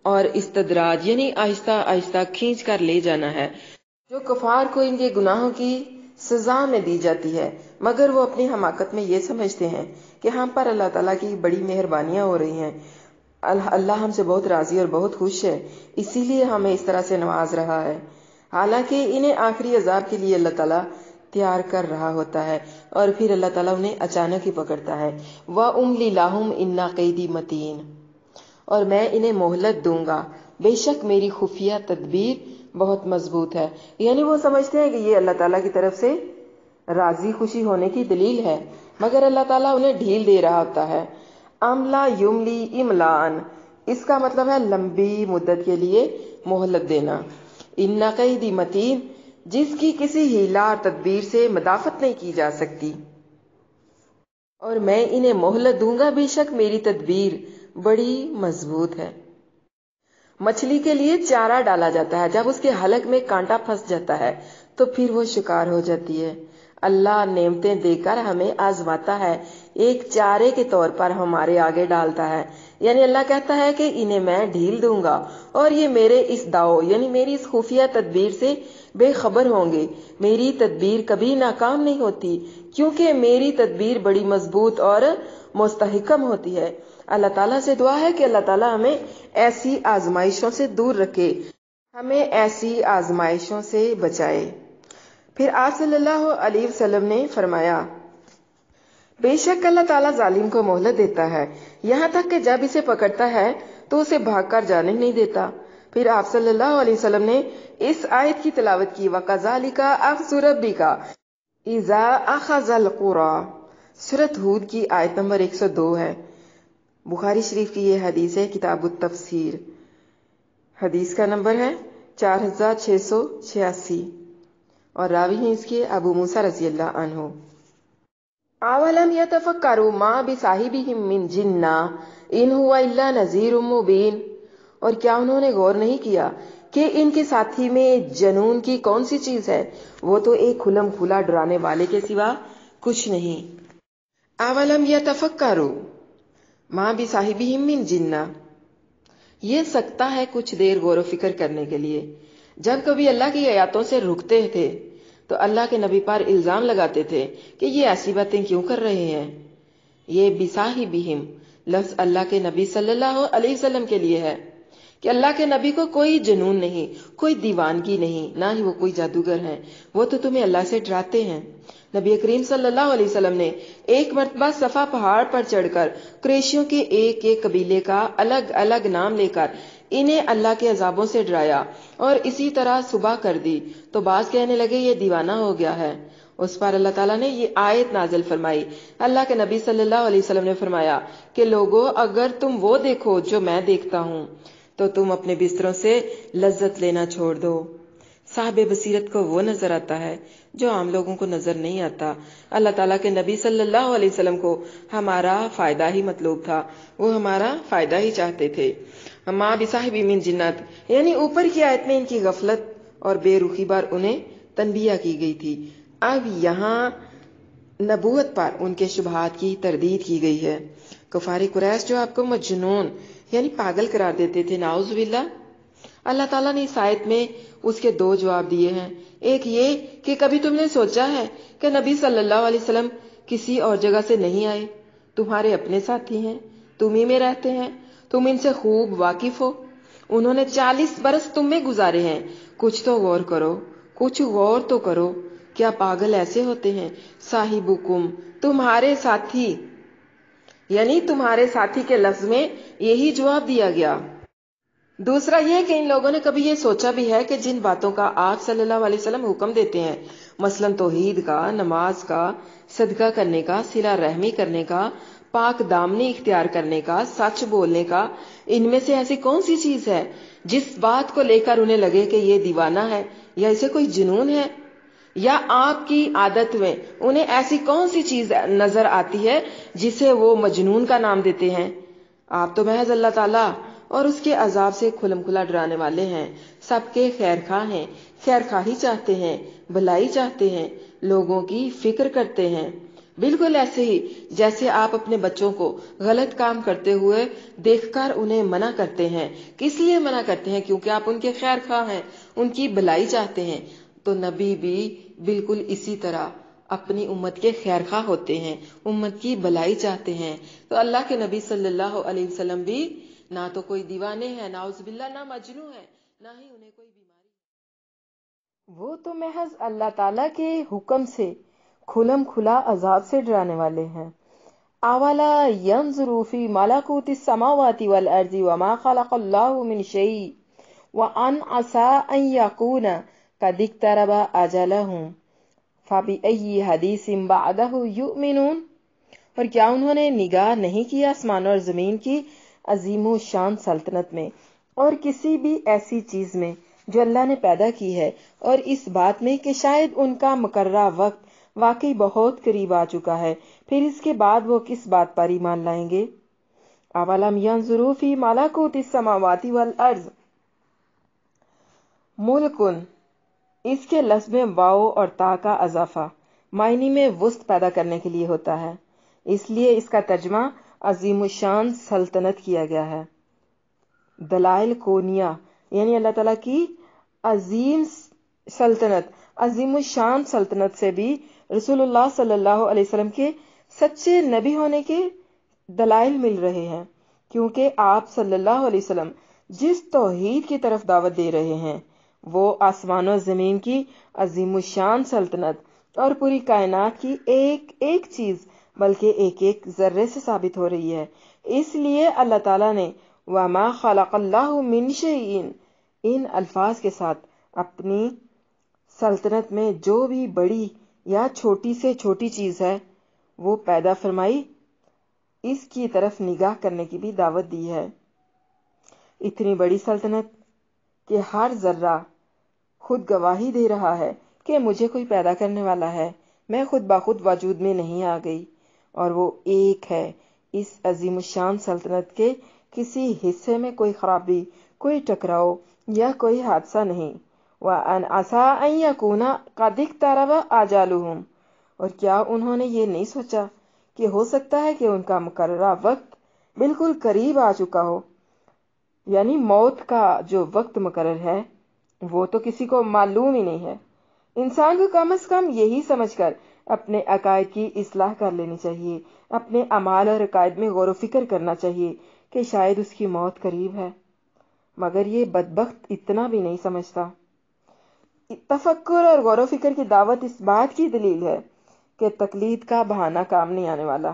اور استدراج یعنی آہستہ آہستہ کھینچ کر لے جانا ہے، جو کفار کو ان کے گناہوں کی سزا میں دی جاتی ہے، مگر وہ اپنی حماقت میں یہ سمجھتے ہیں کہ ہم پر اللہ تعالیٰ کی بڑی مہربانیاں ہو رہی ہیں، اللہ ہم سے بہت راضی اور بہت خوش ہے، اسی لیے ہمیں اس طرح سے نواز رہا ہے. حالانکہ انہیں آخری عذاب کے لیے اللہ تعالیٰ تیار کر رہا ہوتا ہے اور پھر اللہ تعالیٰ انہیں اچانک ہی پکڑتا ہے. وَأُمْلِي لَهُمْ إِنَّ قَيْدِي مَتِينٌ، اور میں انہیں مہلت دوں گا، بے شک میری خفیہ تدبیر بہت مضبوط ہے. یعنی وہ سمجھتے ہیں کہ یہ اللہ تعالیٰ کی طرف سے راضی خوشی ہونے کی دلیل ہے، مگر اللہ تعالیٰ انہیں ڈھیل دے رہا ہوتا ہے. املا یملی املان، اس کا مطلب ہے لمبی مدت کے لیے مہلت دینا. ان قیدی متین، جس کی کسی ہیلا اور تدبیر سے مدافعت نہیں کی جا سکتی، اور میں انہیں مہلت دوں گا، بے شک میری تدبیر بڑی مضبوط ہے. مچھلی کے لیے چارہ ڈالا جاتا ہے، جب اس کے حلق میں کانٹا پھنس جاتا ہے تو پھر وہ شکار ہو جاتی ہے. اللہ نعمتیں دے کر ہمیں آزماتا ہے، ایک چارے کے طور پر ہمارے آگے ڈالتا ہے۔ یعنی اللہ کہتا ہے کہ انہیں میں ڈھیل دوں گا اور یہ میرے اس داؤ یعنی میری اس خفیہ تدبیر سے بے خبر ہوں گے۔ میری تدبیر کبھی ناکام نہیں ہوتی کیونکہ میری تدبیر بڑی مضبوط اور مستحکم ہوتی ہے۔ اللہ تعالیٰ سے دعا ہے کہ اللہ تعالیٰ ہمیں ایسی آزمائشوں سے دور رکھے، ہمیں ایسی آزمائشوں سے بچائے۔ پھر آپ صلی اللہ علیہ وسلم نے فرمایا، بے شک اللہ تعالیٰ ظالم کو مہلت دیتا ہے یہاں تک کہ جب اسے پکڑتا ہے تو اسے بھاگ کر جانے نہیں دیتا۔ پھر آپ صلی اللہ علیہ وسلم نے اس آیت کی تلاوت کی، وَكَذَلِكَ أَخْذُ رَبِّكَ إِذَا أَخَذَ الْقُرَىٰ، سورۃ ہود کی آیت نمبر 102 ہے۔ بخاری شریف کی یہ حدیث ہے، کتاب التفسیر، حدیث کا نمبر ہے 4686 اور راوی ہیں اس کے ابو موسیٰ رضی اللہ عنہ۔ اولم یتفکروا ما بصاحبہم من جنہ ان ہوا الا نذیر مبین، اور کیا انہوں نے غور نہیں کیا کہ ان کے ساتھی میں جنون کی کون سی چیز ہے، وہ تو ایک کھلم کھلا ڈرانے والے کے سوا کچھ نہیں۔ اولم یتفکروا ما بصاحبہم من جنہ، یہ سکتا ہے کچھ دیر غور و فکر کرنے کے لیے۔ جب کبھی اللہ کی آیاتوں سے رکتے تھے تو اللہ کے نبی پر الزام لگاتے تھے کہ یہ ایسی باتیں کیوں کر رہے ہیں۔ یہ بصاحبہم لفظ اللہ کے نبی صلی اللہ علیہ وسلم کے لیے ہے کہ اللہ کے نبی کو کوئی جنون نہیں، کوئی دیوانگی نہیں، نہ ہی وہ کوئی جادوگر ہیں، وہ تو تمہیں اللہ سے ڈراتے ہیں۔ نبی کریم صلی اللہ علیہ وسلم نے ایک مرتبہ صفا پہاڑ پر چڑھ کر قریشیوں کے ایک ایک قبیلے کا الگ الگ نام لے کر انہیں اللہ کے عذابوں سے ڈرایا اور اسی طرح صبح کر دی تو بعض کہنے لگے یہ دیوانہ ہو گیا ہے۔ اس پر اللہ تعالیٰ نے یہ آیت نازل فرمائی۔ اللہ کے نبی صلی اللہ علیہ وسلم نے فرمایا کہ لوگو، اگر تم وہ دیکھو جو میں دیکھتا ہوں تو تم اپنے بستروں سے لذت لینا چھوڑ دو۔ صاحب بصیرت کو وہ نظر آتا ہے جو عام لوگوں کو نظر نہیں آتا۔ اللہ تعالیٰ کے نبی صلی اللہ علیہ وسلم کو ہمارا فائدہ ہی مطلوب تھا، وہ ہمارا فائدہ ہی چاہتے تھے۔ ماں بصاحب من جنت، یعنی اوپر کی آیت میں ان کی غفلت اور بے رخی پر انہیں تنبیہ کی گئی تھی۔ اب یہاں نبوت پر ان کے شبہات کی تردید کی گئی ہے۔ کفار قریش جو آپ کو مجنون یعنی پاگل قرار دیتے تھے، نعوذ باللہ، اللہ تعالیٰ نے اس آیت میں اس کے دو جواب دیے ہیں۔ ایک یہ کہ کبھی تم نے سوچا ہے کہ نبی صلی اللہ علیہ وسلم کسی اور جگہ سے نہیں آئے، تمہارے اپنے ساتھی ہیں، تم ہی میں رہتے ہیں، تم ان سے خوب واقف ہو، انہوں نے 40 برس تم میں گزارے ہیں، کچھ تو غور کرو، کچھ غور تو کرو، کیا پاگل ایسے ہوتے ہیں؟ صاحبکم، تمہارے ساتھی، یعنی تمہارے ساتھی کے لفظ میں یہی جواب دیا گیا۔ دوسرا یہ کہ ان لوگوں نے کبھی یہ سوچا بھی ہے کہ جن باتوں کا آپ صلی اللہ علیہ وسلم حکم دیتے ہیں، مثلاً توحید کا، نماز کا، صدقہ کرنے کا، صلہ رحمی کرنے کا، پاک دامنی اختیار کرنے کا، سچ بولنے کا، ان میں سے ایسی کون سی چیز ہے جس بات کو لے کر انہیں لگے کہ یہ دیوانہ ہے یا اسے کوئی جنون ہے؟ یا آپ کی عادت میں انہیں ایسی کون سی چیز نظر آتی ہے جسے وہ مجنون کا نام دیتے ہیں؟ آپ تو محض اللہ تعالیٰ اور اس کے عذاب سے کھلم کھلا ڈرانے والے ہیں، سب کے خیر خواہ ہیں، خیر خواہی چاہتے ہیں، بھلائی چاہتے ہیں، لوگوں کی فکر کرتے ہیں۔ بالکل ایسے ہی جیسے آپ اپنے بچوں کو غلط کام کرتے ہوئے دیکھ کر انہیں منع کرتے ہیں۔ کس لیے منع کرتے ہیں؟ کیونکہ آپ ان کے خیر خواہ ہیں، ان کی بھلائی چاہتے ہیں۔ تو نبی بھی بالکل اسی طرح اپنی امت کے خیر خواہ ہوتے ہیں، امت کی بھلائی چاہتے ہیں۔ تو اللہ کے نبی صلی اللہ علیہ وسلم بھی نہ تو کوئی دیوانے ہیں، نعوذ باللہ، نہ مجنون ہے، نہ ہی انہیں کوئی بیماری ہے۔ وہ تو محض اللہ تعالیٰ کے حکم سے کھلم کھلا عذاب سے ڈرانے والے ہیں۔ اولا ينظروا في ملكوت السماوات والارض وما خلق الله من شيء وان عسى ان يكون قد اقترب اجلهم فبأي حديث بعده يؤمنون، اور کیا انہوں نے نگاہ نہیں کی آسمان اور زمین کی عظیم و شان سلطنت میں اور کسی بھی ایسی چیز میں جو اللہ نے پیدا کی ہے، اور اس بات میں کہ شاید ان کا مقررہ وقت واقعی بہت قریب آ چکا ہے، پھر اس کے بعد وہ کس بات پر ایمان لائیں گے؟ اولم ينظروا في ملكوت السماوات والارض، ملکن، اس کے لفظ میں واو اور تا کا اضافہ معنی میں وسط پیدا کرنے کے لیے ہوتا ہے، اس لیے اس کا ترجمہ عظیم الشان سلطنت کیا گیا ہے۔ دلائل کونیہ یعنی اللہ تعالیٰ کی عظیم سلطنت، عظیم الشان سلطنت سے بھی رسول اللہ صلی اللہ علیہ وسلم کے سچے نبی ہونے کے دلائل مل رہے ہیں، کیونکہ آپ صلی اللہ علیہ وسلم جس توحید کی طرف دعوت دے رہے ہیں وہ آسمان و زمین کی عظیم الشان سلطنت اور پوری کائنات کی ایک ایک چیز بلکہ ایک ایک ذرے سے ثابت ہو رہی ہے۔ اس لیے اللہ تعالیٰ نے وَمَا خَلَقَ اللَّهُ مِن شَيْءٍ ان الفاظ کے ساتھ اپنی سلطنت میں جو بھی بڑی یا چھوٹی سے چھوٹی چیز ہے وہ پیدا فرمائی، اس کی طرف نگاہ کرنے کی بھی دعوت دی ہے۔ اتنی بڑی سلطنت کہ ہر ذرہ خود گواہی دے رہا ہے کہ مجھے کوئی پیدا کرنے والا ہے، میں خود بخود وجود میں نہیں آ گئی، اور وہ ایک ہے۔ اس عظیم الشان سلطنت کے کسی حصے میں کوئی خرابی، کوئی ٹکراؤ یا کوئی حادثہ نہیں۔ وَأَنْ عَسَىٰ أَن يَكُونَ قَدِ اقْتَرَبَ أَجَلُهُمْ اور کیا انہوں نے یہ نہیں سوچا کہ ہو سکتا ہے کہ ان کا مقررہ وقت بالکل قریب آ چکا ہو، یعنی موت کا جو وقت مقرر ہے وہ تو کسی کو معلوم ہی نہیں ہے۔ انسان کو کم از کم یہی سمجھ کر اپنے عقائد کی اصلاح کر لینی چاہیے، اپنے اعمال اور عقائد میں غور و فکر کرنا چاہیے کہ شاید اس کی موت قریب ہے، مگر یہ بدبخت اتنا بھی نہیں سمجھتا۔ تفکر اور غور و فکر کی دعوت اس بات کی دلیل ہے کہ تقلید کا بہانہ کام نہیں آنے والا۔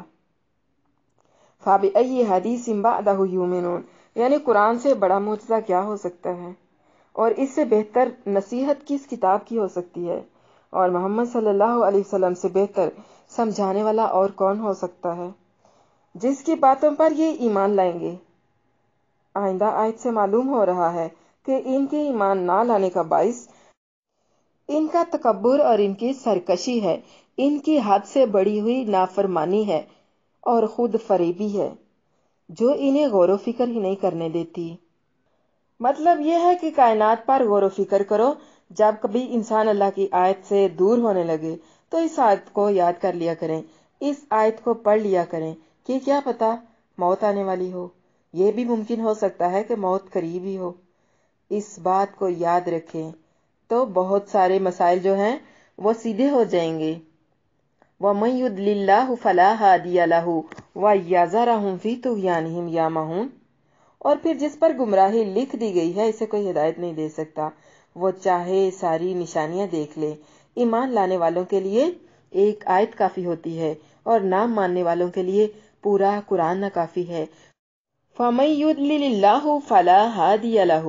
فَبِأَيِّ حَدِيثٍ بَعْدَهُ يُؤْمِنُونَ یعنی قرآن سے بڑا معجزہ کیا ہو سکتا ہے، اور اس سے بہتر نصیحت کس کتاب کی ہو سکتی ہے، اور محمد صلی اللہ علیہ وسلم سے بہتر سمجھانے والا اور کون ہو سکتا ہے، جس کی باتوں پر یہ ایمان لائیں گے۔ آئندہ آیت سے معلوم ہو رہا ہے کہ ان کے ایمان نہ لانے کا باعث ان کا تکبر اور ان کی سرکشی ہے، ان کی حد سے بڑی ہوئی نافرمانی ہے اور خود فریبی ہے جو انہیں غور و فکر ہی نہیں کرنے دیتی۔ مطلب یہ ہے کہ کائنات پر غور و فکر کرو، جب کبھی انسان اللہ کی آیت سے دور ہونے لگے تو اس آیت کو یاد کر لیا کریں، اس آیت کو پڑھ لیا کریں کہ کیا پتہ موت آنے والی ہو، یہ بھی ممکن ہو سکتا ہے کہ موت قریب ہی ہو۔ اس بات کو یاد رکھیں تو بہت سارے مسائل جو ہیں وہ سیدھے ہو جائیں گے۔ وَمَن يُضْلِلِ اللَّهُ فَلَا هَادِيَ لَهُ وَيَذَرَهُمْ فِي طُغْيَانِهِمْ يَعْمَهُونَ اور پھر جس پر گمراہی لکھ دی گئی ہے اسے کوئی ہدایت نہیں دے سکتا، وہ چاہے ساری نشانیاں دیکھ لے۔ ایمان لانے والوں کے لیے ایک آیت کافی ہوتی ہے اور نہ ماننے والوں کے لیے پورا قرآن نہ کافی ہے۔ فَمَن يُضْلِلِ اللَّهُ فَلَا هَادِيَ لَهُ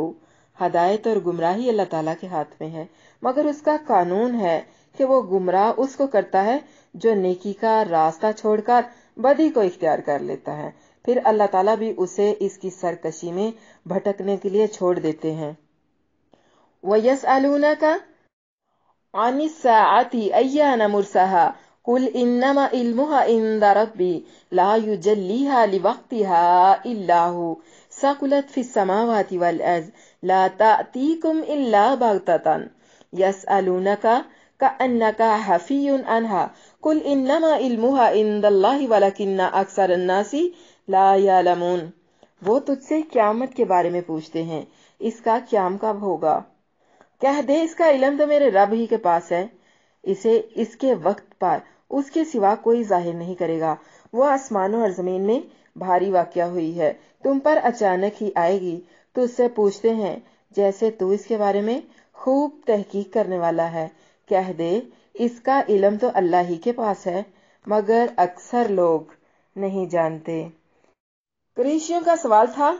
ہدایت اور گمراہی اللہ تعالیٰ کے ہاتھ میں ہے، مگر اس کا قانون ہے کہ وہ گمراہ اس کو کرتا ہے جو نیکی کا راستہ چھوڑ کر بدی کو اختیار کر لیتا ہے، پھر اللہ تعالیٰ بھی اسے اس کی سرکشی میں بھٹکنے کے لیے چھوڑ دیتے ہیں۔ وَيَسْأَلُونَكَ عَنِ السَّاعَةِ أَيَّانَ مُرْسَاهَا قُلْ إِنَّمَا عِلْمُهَا عِندَ رَبِّي لَا يُجَلِّيهَا لِوَقْتِهَا إِلَّا هُوَ ثَقُلَتْ فِي السَّمَاوَاتِ وَالْأَرْضِ لَا تَأْتِيكُمْ إِلَّا بَغْتَةً يَسْأَلُونَكَ كَأَنَّكَ حَفِيٌّ عَنْهَا قُلْ إِنَّمَا عِلْمُهَا عِندَ اللَّهِ وَلَكِنَّ أَكْثَرَ النَّاسِ لَا يَعْلَمُونَ وہ تجھ سے قیامت کے بارے میں پوچھتے ہیں، اس کا قیام کب ہوگا؟ کہہ دے اس کا علم تو میرے رب ہی کے پاس ہے، اسے اس کے وقت پر اس کے سوا کوئی ظاہر نہیں کرے گا۔ وہ آسمانوں اور زمین میں بھاری واقعہ ہوئی ہے، تم پر اچانک ہی آئے گی، تو اس سے پوچھتے ہیں جیسے تو اس کے بارے میں خوب تحقیق کرنے والا ہے۔ کہہ دے اس کا علم تو اللہ ہی کے پاس ہے، مگر اکثر لوگ نہیں جانتے۔ قریشیوں کا سوال تھا،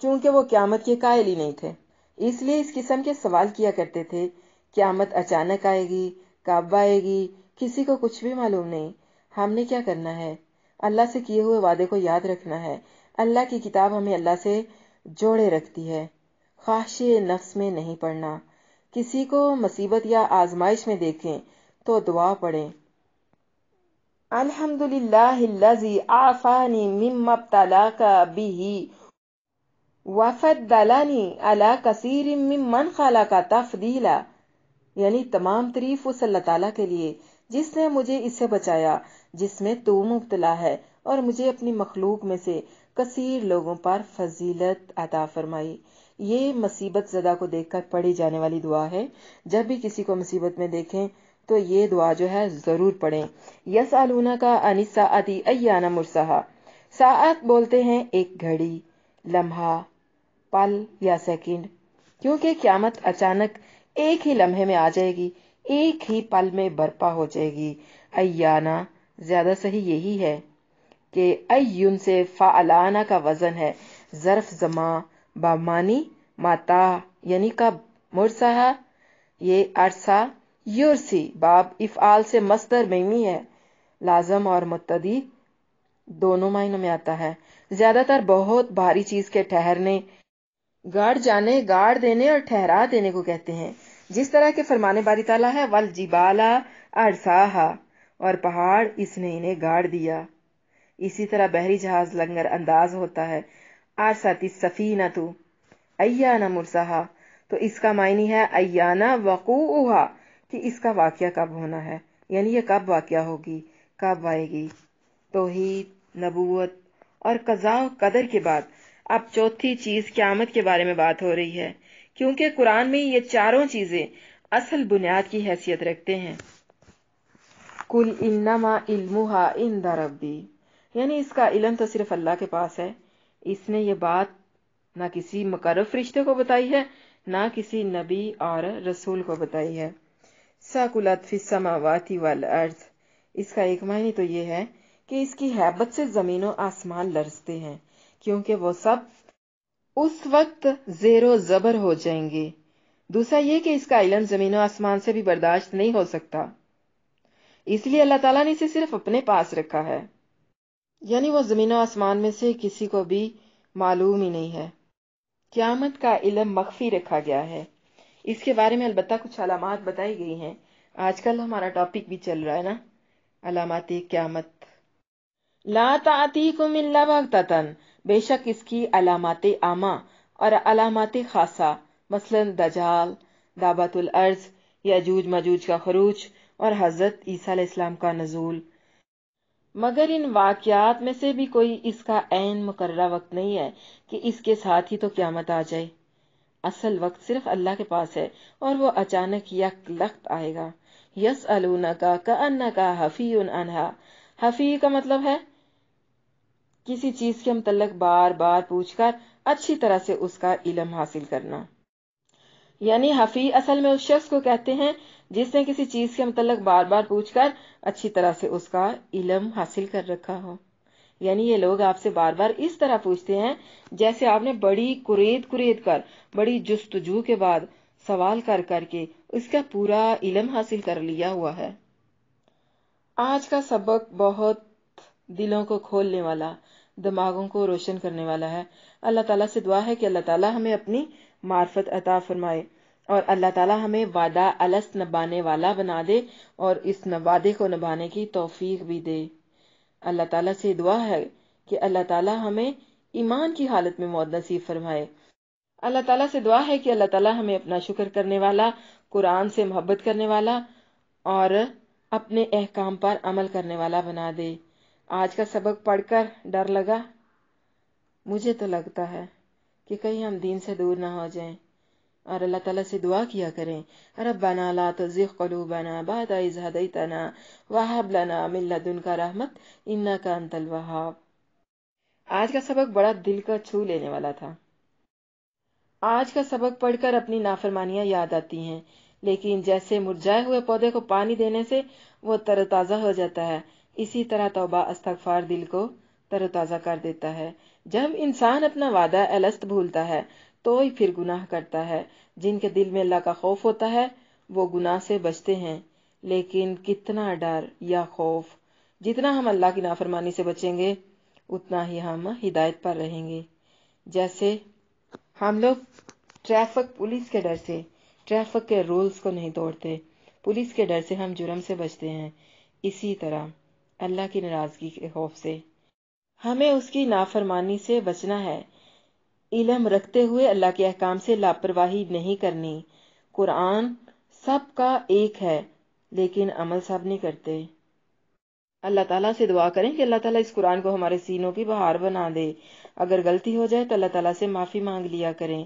چونکہ وہ قیامت کے قائل ہی نہیں تھے، اس لیے اس قسم کے سوال کیا کرتے تھے۔ قیامت اچانک آئے گی، کب آئے گی، کسی کو کچھ بھی معلوم نہیں۔ ہم نے کیا کرنا ہے؟ اللہ سے کیے ہوئے وعدے کو یاد رکھنا ہے۔ اللہ کی کتاب ہمیں اللہ سے جوڑے رکھتی ہے، خواہش نفس میں نہیں پڑنا۔ کسی کو مصیبت یا آزمائش میں دیکھیں تو دعا پڑھیں، الحمدللہ الذی عافانی مما ابتلاک بہ وفضلنی علی کثیر ممن خلق تفضیلا یعنی تمام تعریف اس اللہ تعالیٰ کے لیے جس نے مجھے اس سے بچایا جس میں تو مبتلا ہے، اور مجھے اپنی مخلوق میں سے کثیر لوگوں پر فضیلت عطا فرمائی۔ یہ مصیبت زدہ کو دیکھ کر پڑھی جانے والی دعا ہے۔ جب بھی کسی کو مصیبت میں دیکھیں تو یہ دعا جو ہے ضرور پڑھیں۔ یسألونک عن الساعۃ ایان مرساہا۔ ساعت بولتے ہیں ایک گھڑی، لمحہ، پل یا سیکنڈ، کیونکہ قیامت اچانک ایک ہی لمحے میں آ جائے گی، ایک ہی پل میں برپا ہو جائے گی۔ ایانا زیادہ صحیح یہی ہے کہ ایون سے فعلانہ کا وزن ہے، ظرف زمان بامانی ماتا یعنی کب، مرساہا یہ عرصہ، یورسی باب افعال سے مصدر میمی ہے، لازم اور متعدی دونوں معنوں میں آتا ہے۔ زیادہ تر بہت بھاری چیز کے ٹھہرنے، گاڑ جانے، گاڑ دینے اور ٹھہرا دینے کو کہتے ہیں، جس طرح کے فرمانے باری تعالیٰ ہے والجبال ارساہا، اور پہاڑ اس نے انہیں گاڑ دیا۔ اسی طرح بحری جہاز لنگر انداز ہوتا ہے، ارسات السفینۃ ایان مرساہا، تو اس کا معنی ہے ایان وقوعها، کہ اس کا واقعہ کب ہونا ہے، یعنی یہ کب واقعہ ہوگی، کب آئے گی۔ توحید، نبوت اور قضاء و قدر کے بعد اب چوتھی چیز قیامت کے بارے میں بات ہو رہی ہے، کیونکہ قرآن میں یہ چاروں چیزیں اصل بنیاد کی حیثیت رکھتے ہیں۔ قل انما علمھا عند ربی، یعنی اس کا علم تو صرف اللہ کے پاس ہے۔ اس نے یہ بات نہ کسی مقرب فرشتے کو بتائی ہے، نہ کسی نبی اور رسول کو بتائی ہے۔ ثقلت فی السماوات والارض، اس کا ایک معنی تو یہ ہے کہ اس کی ہیبت سے زمین و آسمان لرزتے ہیں، کیونکہ وہ سب اس وقت زیر و زبر ہو جائیں گے۔ دوسرا یہ کہ اس کا علم زمین و آسمان سے بھی برداشت نہیں ہو سکتا، اس لیے اللہ تعالیٰ نے اسے صرف اپنے پاس رکھا ہے، یعنی وہ زمین و آسمان میں سے کسی کو بھی معلوم ہی نہیں ہے۔ قیامت کا علم مخفی رکھا گیا ہے، اس کے بارے میں البتہ کچھ علامات بتائی گئی ہیں۔ آج کل ہمارا ٹاپک بھی چل رہا ہے نا، علامات قیامت۔ لا تأتیکم الا بغتۃ، بے شک اس کی علامات عامہ اور علامات خاصہ، مثلا دجال، دابت الارض، یاجوج ماجوج کا خروج اور حضرت عیسیٰ علیہ السلام کا نزول، مگر ان واقعات میں سے بھی کوئی اس کا عین مقررہ وقت نہیں ہے کہ اس کے ساتھ ہی تو قیامت آ جائے۔ اصل وقت صرف اللہ کے پاس ہے، اور وہ اچانک یک لخت آئے گا۔ یسألونک کأنک حفی عنہا، حفی کا مطلب ہے کسی چیز کے متعلق بار بار پوچھ کر اچھی طرح سے اس کا علم حاصل کرنا، یعنی حفی اصل میں اس شخص کو کہتے ہیں جس نے کسی چیز کے متعلق بار بار پوچھ کر اچھی طرح سے اس کا علم حاصل کر رکھا ہو۔ یعنی یہ لوگ آپ سے بار بار اس طرح پوچھتے ہیں جیسے آپ نے بڑی کرید کر، بڑی جستجو کے بعد سوال کر کر کے اس کا پورا علم حاصل کر لیا ہوا ہے۔ آج کا سبق بہت دلوں کو کھولنے والا، دماغوں کو روشن کرنے والا ہے۔ اللہ تعالیٰ سے دعا ہے کہ اللہ تعالیٰ ہمیں اپنی معرفت عطا فرمائے، اور اللہ تعالیٰ ہمیں وعدہ الست نبھانے والا بنا دے اور اس وعدے کو نبھانے کی توفیق بھی دے۔ اللہ تعالیٰ سے دعا ہے کہ اللہ تعالیٰ ہمیں ایمان کی حالت میں موت نصیب فرمائے۔ اللہ تعالیٰ سے دعا ہے کہ اللہ تعالیٰ ہمیں اپنا شکر کرنے والا، قرآن سے محبت کرنے والا اور اپنے احکام پر عمل کرنے والا بنا دے۔ آج کا سبق پڑھ کر ڈر لگا؟ مجھے تو لگتا ہے کہ کہیں ہم دین سے دور نہ ہو جائیں، اور اللہ تعالیٰ سے دعا کیا کریں، ربنا لا تزغ قلوبنا بعد اذ ہدیتنا وہب لنا من لدنک رحمت انک انت الوہاب۔ آج کا سبق بڑا دل کو چھو لینے والا تھا۔ آج کا سبق پڑھ کر اپنی نافرمانیاں یاد آتی ہیں، لیکن جیسے مرجھائے ہوئے پودے کو پانی دینے سے وہ تر و تازہ ہو جاتا ہے، اسی طرح توبہ استغفار دل کو تر و تازہ کر دیتا ہے۔ جب انسان اپنا وعدہ الست بھولتا ہے تو ہی پھر گناہ کرتا ہے۔ جن کے دل میں اللہ کا خوف ہوتا ہے وہ گناہ سے بچتے ہیں، لیکن کتنا ڈر یا خوف، جتنا ہم اللہ کی نافرمانی سے بچیں گے اتنا ہی ہم ہدایت پر رہیں گے۔ جیسے ہم لوگ ٹریفک پولیس کے ڈر سے ٹریفک کے رولز کو نہیں توڑتے، پولیس کے ڈر سے ہم جرم سے بچتے ہیں، اسی طرح اللہ کی ناراضگی کے خوف سے ہمیں اس کی نافرمانی سے بچنا ہے۔ علم رکھتے ہوئے اللہ کے احکام سے لاپرواہی نہیں کرنی۔ قرآن سب کا ایک ہے، لیکن عمل سب نہیں کرتے۔ اللہ تعالیٰ سے دعا کریں کہ اللہ تعالیٰ اس قرآن کو ہمارے سینوں کی بہار بنا دے۔ اگر غلطی ہو جائے تو اللہ تعالیٰ سے معافی مانگ لیا کریں۔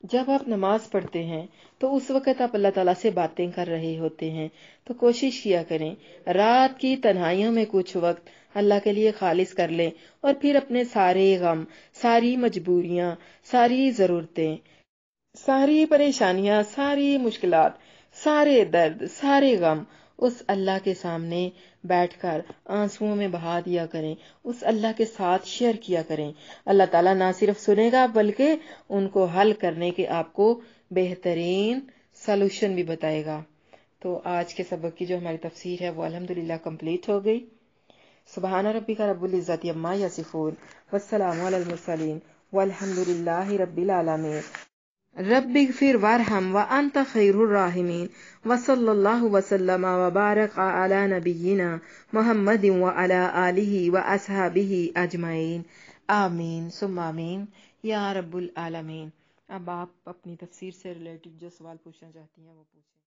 جب آپ نماز پڑھتے ہیں تو اس وقت آپ اللہ تعالیٰ سے باتیں کر رہے ہوتے ہیں، تو کوشش کیا کریں رات کی تنہائیوں میں کچھ وقت اللہ کے لیے خالص کر لیں، اور پھر اپنے سارے غم، ساری مجبوریاں، ساری ضرورتیں، ساری پریشانیاں، ساری مشکلات، سارے درد، سارے غم اس اللہ کے سامنے بیٹھ کر آنسوؤں میں بہا دیا کریں، اس اللہ کے ساتھ شیئر کیا کریں۔ اللہ تعالیٰ نہ صرف سنے گا بلکہ ان کو حل کرنے کے آپ کو بہترین سلوشن بھی بتائے گا۔ تو آج کے سبق کی جو ہماری تفسیر ہے وہ الحمدللہ کمپلیٹ ہو گئی۔ سبحان ربک رب العزت عما یصفون والسلام علی المرسلین والحمدللہ رب العالمین۔ رب اغفر وارحم وانت خیر الراحمین، وصلی اللہ وسلم وبارک علی نبینا محمد وعلی آلہ واصحابہ اجمعین، آمین ثم آمین یا رب العالمین۔ اب آپ اپنی تفسیر سے ریلیٹڈ جو سوال پوچھنا چاہتی ہیں وہ پوچھیں۔